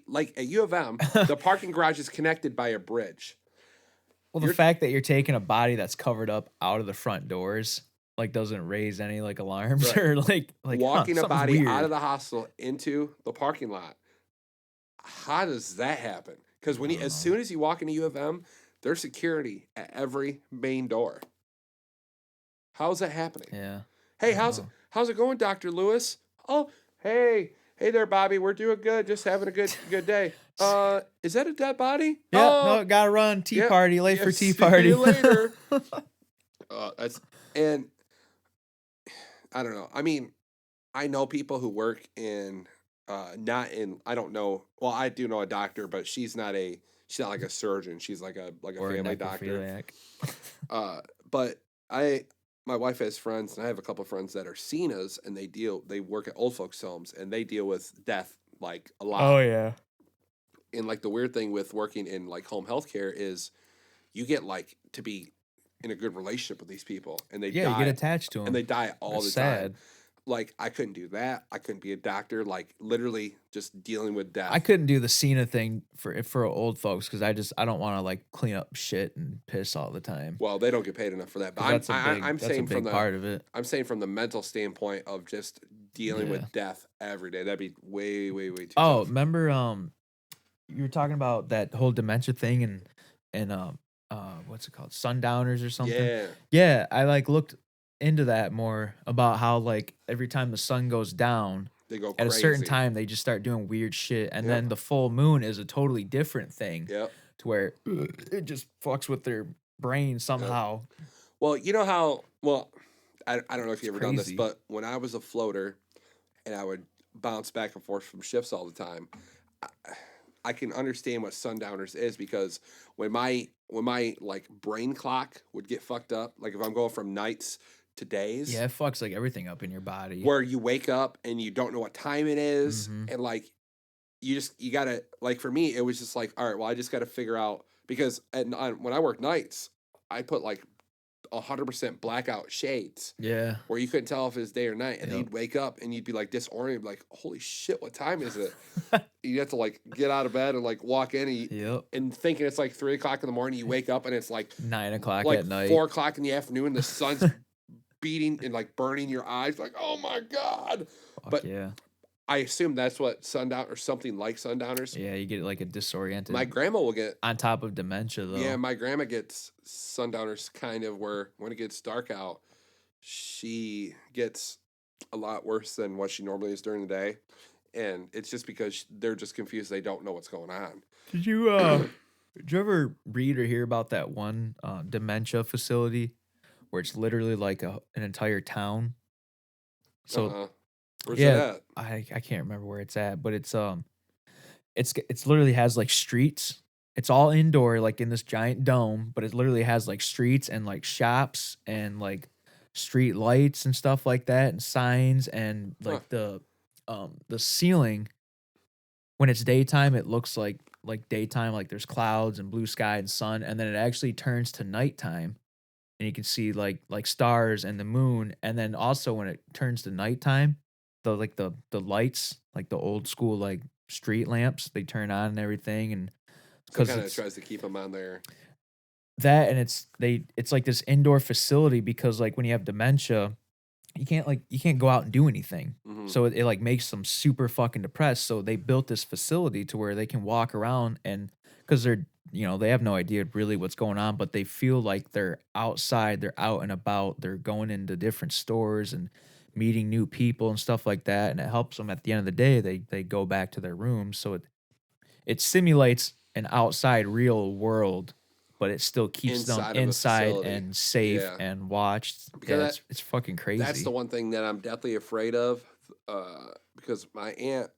Like at U of M, the parking garage is connected by a bridge. Well, the fact that you're taking a body that's covered up out of the front doors, like, doesn't raise any like alarms, right. Or like walking a body weird out of the hospital into the parking lot. How does that happen? Because as soon as you walk into U of M, there's security at every main door. How's that happening? Yeah. Hey, how's it going, Dr. Lewis? Oh, hey there, Bobby. We're doing good. Just having a good day. Is that a dead body? Yeah, no, gotta run. Tea party, late for tea party. See you later. And I don't know. I mean, I know people who work in not in. I don't know. Well, I do know a doctor, but she's not like a surgeon. She's like a family doctor. But my wife has friends, and I have a couple of friends that are CNAs, and they work at old folks' homes, and they deal with death like a lot. Oh yeah. And like the weird thing with working in like home healthcare is, you get like to be in a good relationship with these people, and they die, you get attached to them, and they die all the time. Like, I couldn't do that. I couldn't be a doctor. Like, literally just dealing with death. I couldn't do the CNA thing for old folks because I don't want to like clean up shit and piss all the time. Well, they don't get paid enough for that. But I'm saying from the part of it. I'm saying from the mental standpoint of just dealing with death every day. That'd be way too tough. Remember you were talking about that whole dementia thing and what's it called? Sundowners or something? Yeah. Yeah, I like looked into that more about how like every time the sun goes down, they go at crazy. A certain time they just start doing weird shit, and then the full moon is a totally different thing. Yep. To where it just fucks with their brain somehow. Yep. Well, you know how I don't know if you've ever done this, but when I was a floater and I would bounce back and forth from shifts all the time, I can understand what sundowners is, because when my like brain clock would get fucked up, like if I'm going from nights to days. Yeah, it fucks like everything up in your body. Where you wake up and you don't know what time it is, and like you gotta, like, for me it was just like, all right, well, I just gotta figure out, because when I work nights, I put like 100% blackout shades. Yeah. Where you couldn't tell if it was day or night, and then you'd wake up and you'd be like disoriented, like, holy shit, what time is it? You have to like get out of bed and like walk in and thinking it's like 3 o'clock in the morning. You wake up and it's like 9 o'clock like at night, 4 o'clock in the afternoon. The sun's beating and like burning your eyes, like, oh my god. But yeah, I assume that's what sundown or something like sundowners. Yeah, you get like a disoriented. My grandma will get on top of dementia though. Yeah, my grandma gets sundowners, kind of where when it gets dark out, she gets a lot worse than what she normally is during the day, and it's just because they're just confused. They don't know what's going on. Did you ever read or hear about that one dementia facility where it's literally like an entire town? So where's that at? I can't remember where it's at, but it's literally has like streets. It's all indoor, like in this giant dome, but it literally has like streets and like shops and like street lights and stuff like that, and signs, and like the ceiling, when it's daytime, it looks like daytime, like there's clouds and blue sky and sun, and then it actually turns to nighttime and you can see like stars and the moon. And then also when it turns to nighttime, the lights, like the old school like street lamps, they turn on and everything, and because it kind of tries to keep them on there. That, and it's like this indoor facility, because like when you have dementia, you can't go out and do anything. Hmm. So it like makes them super fucking depressed. So they built this facility to where they can walk around and because they're they have no idea really what's going on, but they feel like they're outside, they're out and about, they're going into different stores and meeting new people and stuff like that. And it helps them at the end of the day. They go back to their rooms. So it simulates an outside real world, but it still keeps them Inside of a inside facility. and safe Yeah. and watched. Because Yeah, it's fucking that's the crazy. one thing that I'm deathly afraid of. Because my aunt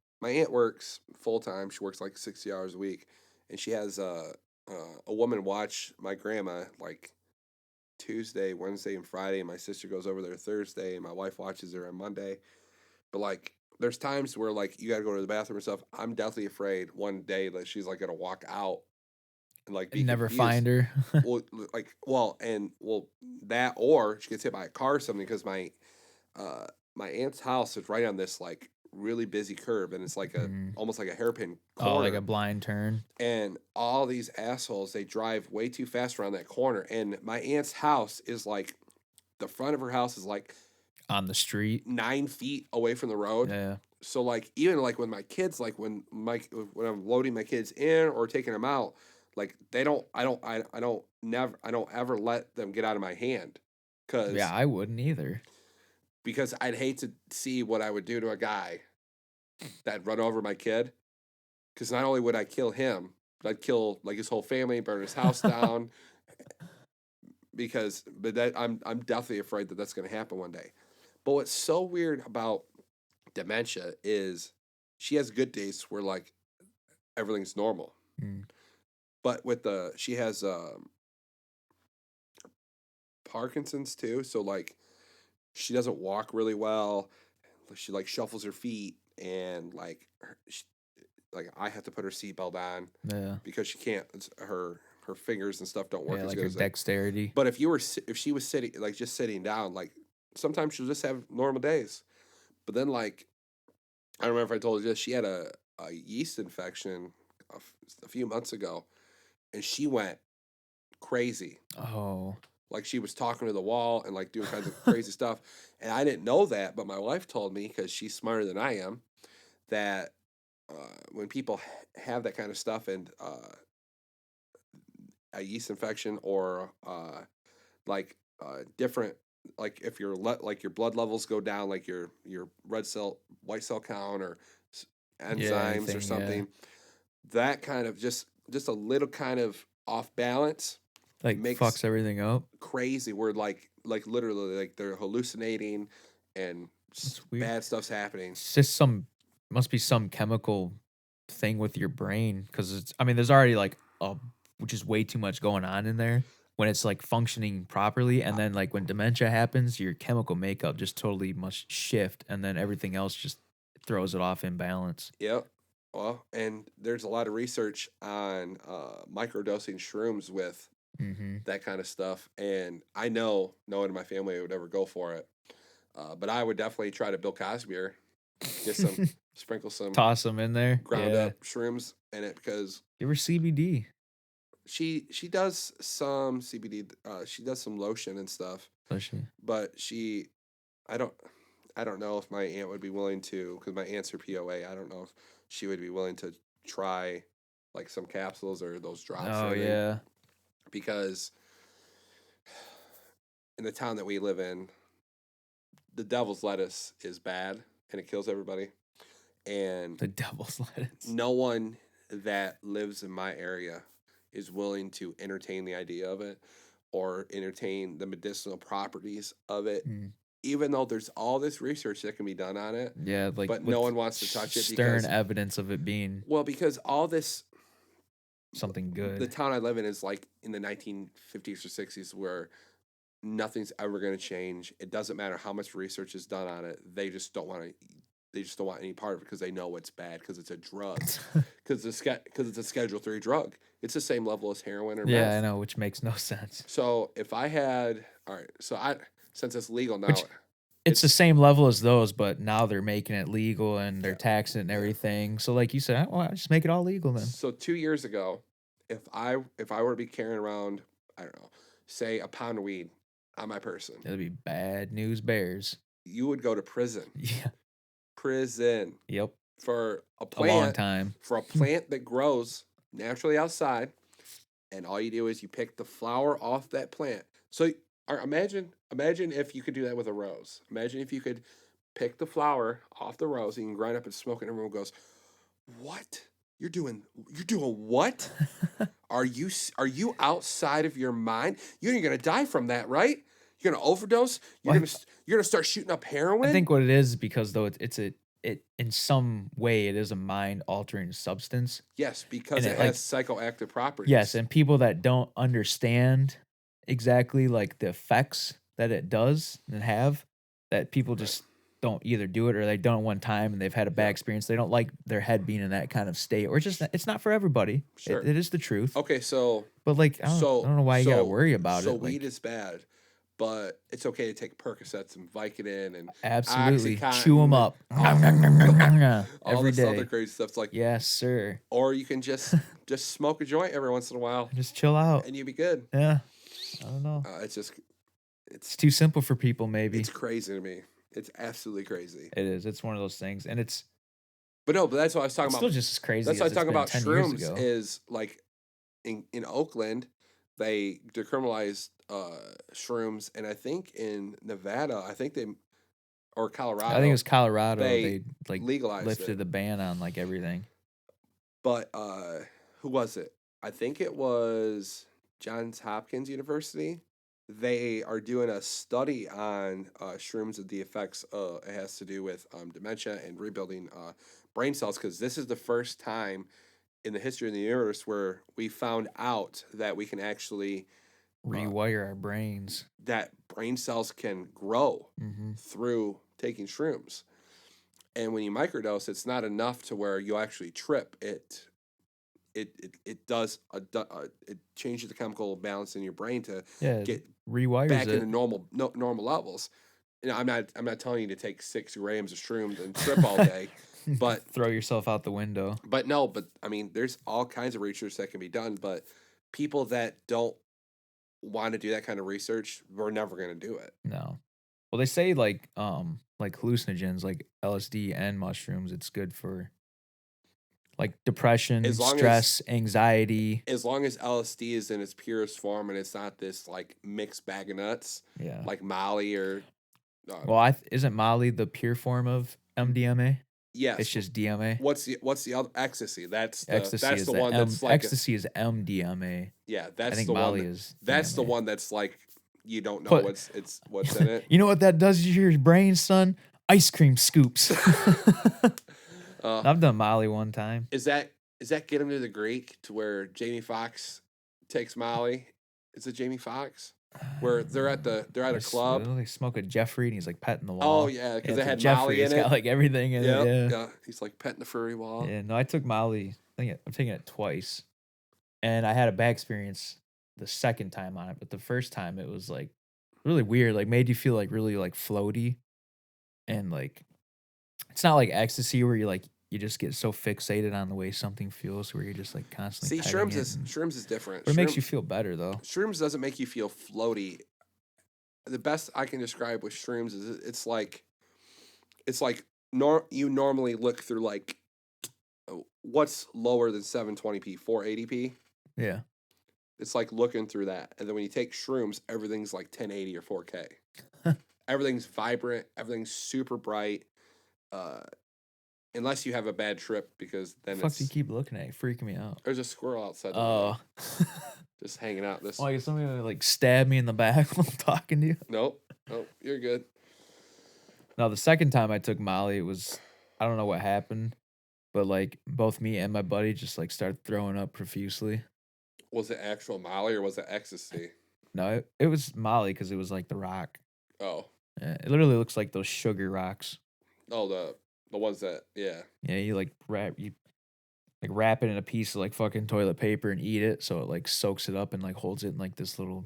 works full time. She works like 60 hours a week, and she has a woman watch my grandma like Tuesday, Wednesday, and Friday. And my sister goes over there Thursday, and my wife watches her on Monday. But like, there's times where like you gotta go to the bathroom and stuff. I'm deathly afraid one day that she's like gonna walk out and like be And never confused. find her. Well, like, well, that or she gets hit by a car or something because uh my aunt's house is right on this like really busy curve, and it's like a Mm. almost like a hairpin Oh, like a corner, blind turn. and all these assholes, they drive way too fast around that corner, and my aunt's house is like the front of her house is like On the street. 9 feet away from the road. Yeah. So like even like when my kids like when I'm loading my kids in or taking them out, like they don't I don't ever let them get out of my hand, Yeah, because I wouldn't either. I'd hate to see what I would do to a guy that run over my kid, because not only would I kill him, but I'd kill like his whole family, burn his house down, because but that I'm definitely afraid that that's going to happen one day. But what's so weird about dementia is she has good days where like everything's normal. Mm. But she has Parkinson's too, so like she doesn't walk really well. She like shuffles her feet, and like like I have to put her seatbelt on Yeah. because she can't. Her fingers and stuff don't work Yeah, as like good her as they. dexterity. But if she was sitting like just sitting down, like sometimes she'll just have normal days. But then like I don't remember if I told you this, she had a yeast infection a few months ago, and she went crazy. Oh. Like she was talking to the wall and like doing kinds of crazy stuff. And I didn't know that, but my wife told me, because she's smarter than I am, that when people have that kind of stuff, and a yeast infection or like different, like if like your blood levels go down, like your white cell count, or Yeah, enzymes or anything, yeah. something, that kind of just a little kind of off balance Like makes fucks everything up. crazy, where like literally like they're hallucinating, and That's weird. bad stuff's happening. It's just must be some chemical thing with your brain because it's. I mean, there's already like which is way too much going on in there when it's like functioning properly, and then like when dementia happens, your chemical makeup just totally must shift, and then everything else just throws it off in balance. Yep. Well, and there's a lot of research on microdosing shrooms with Mm-hmm. that kind of stuff, and I know no one in my family would ever go for it. But I would definitely try to Bill Cosby her, get some, sprinkle some Toss them in there. ground Yeah. up shrooms in it, because Give her CBD. she does some CBD. She does some lotion and stuff, Does she? but I don't I don't know if my aunt would be willing to, because my aunt's her POA. I don't know if she would be willing to try like some capsules or those drops or Oh anything, yeah. because in the town that we live in, the devil's lettuce is bad and it kills everybody. And The devil's lettuce. no one that lives in my area is willing to entertain the idea of it or entertain the medicinal properties of it, Mm. even though there's all this research that can be done on it, Yeah, like but no with one wants to touch it stern because, evidence of it being well, because all this, something the good. town I live in is like in the 1950s or 60s, where nothing's ever going to change. It doesn't matter how much research is done on it. They just don't want any part of it, because they know it's bad, because it's a drug, because it's a Schedule 3 drug. It's the same level as heroin or Yeah, I meth. know, which makes no sense. So if I had, all right, so I since it's legal now, Which it's the it's same level as those, but now they're making it legal and they're yeah, taxing it and yeah. everything. So like you said, well, just make it all legal then. So 2 years ago, if I were to be carrying around, I don't know, say a pound of weed on my person, It'll be bad news bears. you would go to prison. Yeah. Prison Yep. for a A long plant time. for a plant that grows naturally outside, and all you do is you pick the flower off that plant. So imagine if you could do that with a rose. Imagine if you could pick the flower off the rose and you can grind up and smoke it, and everyone goes, "What? You're doing what? Are you outside of your mind? You're gonna die from that, right? You're gonna overdose. Well, You're gonna start shooting up heroin." I think what it is because though it in some way it is a mind altering substance. Yes, because And it it has like psychoactive properties. yes, and people that don't understand exactly like the effects that it does and have, that people Right. just don't either do it or they don't one time and they've had a bad Yeah. experience. They don't like their head being in that kind of state, or just it's not for everybody. Sure. It is the truth. Okay, so But like I don't know why you gotta worry about so it. weed Like is bad, but it's okay to take Percocets and Vicodin and absolutely Oxycontin chew them up all every this other day. crazy stuff. It's like, Yes, sir. or you can just smoke a joint every once in a while Just chill out. and you'll be good. Yeah. I don't know. It's It's too simple for people, maybe. it's crazy to me. It's absolutely crazy. It is. It's one of those things, and it's But no, but that's what I was talking it's about. still just as crazy That's as what I it's was talking been about 10 years shrooms ago. is like in Oakland, they decriminalized shrooms, and I think in Nevada, or Colorado, I think it was Colorado. they They like legalized lifted it. the ban on like everything. But who was it? I think it was Johns Hopkins University. They are doing a study on shrooms and the effects it has to do with dementia and rebuilding brain cells, because this is the first time in the history of the universe where we found out that we can actually Rewire our brains. that brain cells can grow Hmm. through taking shrooms. And when you microdose, it's not enough to where you actually trip. It does it changes the chemical balance in your brain to Yeah, get rewires back it. into normal levels. You know, I'm not telling you to take 6 grams of shrooms and trip all day, but throw yourself out the window. but no, but I mean, there's all kinds of research that can be done, but people that don't want to do that kind of research, we're never going to do it. No. Well, they say like hallucinogens, like LSD and mushrooms, it's good for like depression, As long as- stress, anxiety. As long as LSD is in its purest form and it's not this like mixed bag of nuts, Yeah. like Molly or Well, isn't Molly the pure form of MDMA? yes, It's just DMA. what's the other ecstasy? Ecstasy that's is the one that's like ecstasy is MDMA. yeah, I that's think the Molly one. is. That's the DMA. one that's like you don't know But- what's in it. You know what that does to your brain, son? Ice cream scoops. I've done Molly one time. Is that Get Him to the Greek to where Jamie Foxx takes Molly? Is it Jamie Foxx? Where they're at a club. They smoke a Jeffrey and he's like petting the wall. Oh yeah, because Yeah, they it's had a Molly Jeffrey. in It's it. got like everything in Yep, it. Yeah. yeah. He's like petting the furry wall. Yeah. No, I took Molly. I'm taking it twice, and I had a bad experience the second time on it. But the first time it was like really weird. Like made you feel like really like floaty, and like it's not like ecstasy where you just get so fixated on the way something feels where you're just like constantly. See, petting shrooms is different. But it makes you feel better though. Shrooms doesn't make you feel floaty. The best I can describe with shrooms is it's like you normally look through like what's lower than 720p, 480p. Yeah. It's like looking through that, and then when you take shrooms, everything's like 1080 or 4K. Everything's vibrant. Everything's super bright. Unless you have a bad trip, because then Fuck, do you keep looking at? You're freaking me out. there's a squirrel outside the Oh. window, just hanging out. This Like somebody would, like stab me in the back while I'm talking to you. nope, you're good. Now the second time I took Molly, it was I don't know what happened, but like both me and my buddy just like started throwing up profusely. Was it actual Molly or was it ecstasy? No, it was Molly because it was like the rock. Oh, Yeah, it literally looks like those sugar rocks. oh, the ones that yeah. Yeah, you wrap it in a piece of like fucking toilet paper and eat it, so it like soaks it up and like holds it in like this little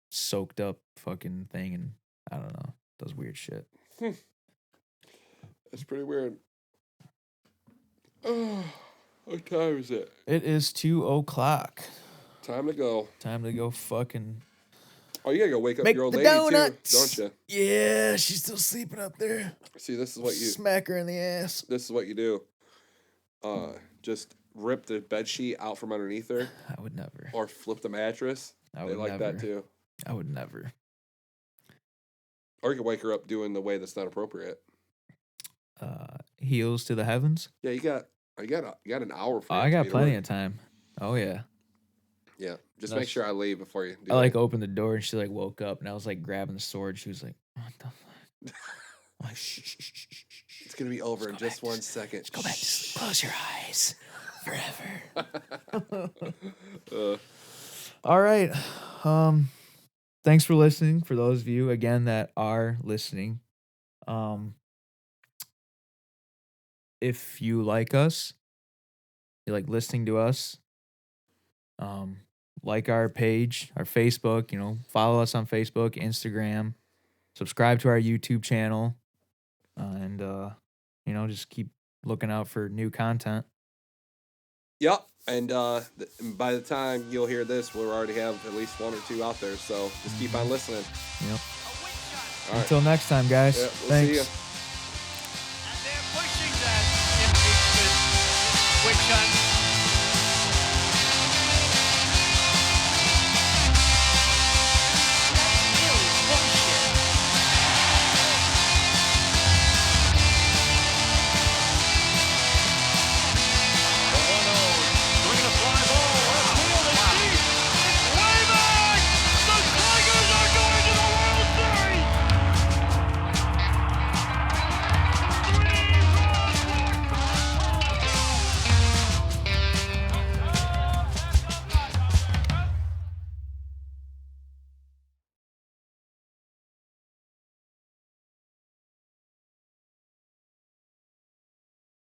soaked up fucking thing, and I don't know, does weird shit. That's pretty weird. Oh, what time is it? It is 2:00. Time to go. Time to go fucking Oh, you gotta go wake up Make your old the lady donuts. too, don't you? Yeah, she's still sleeping up there. See, this is what you Smack her in the ass. This is what you do. Just rip the bed sheet out from underneath her. I would never. Or flip the mattress. I They would like never. that too. I would never. Or you can wake her up doing the way that's not appropriate. Heels to the heavens. Yeah, you got an hour for Oh, I got plenty of time. Oh yeah. Yeah, just make sure I leave before you do I it. opened the door and she woke up and I was grabbing the sword. She was like, "What the fuck?" I'm like, shh. It's gonna be over in just 1 second. Just go back to sleep. Close your eyes forever. All right. Thanks for listening. For those of you again that are listening, if you like us, you like listening to us, like our page, our Facebook, follow us on Facebook, Instagram, subscribe to our YouTube channel, and just keep looking out for new content. Yep, and by the time you'll hear this, we'll already have at least 1 or 2 out there, so just keep on listening. Yep. All right. Until next time, guys. Yeah, we'll Thanks. see ya. And they're pushing that impeachment witch hunt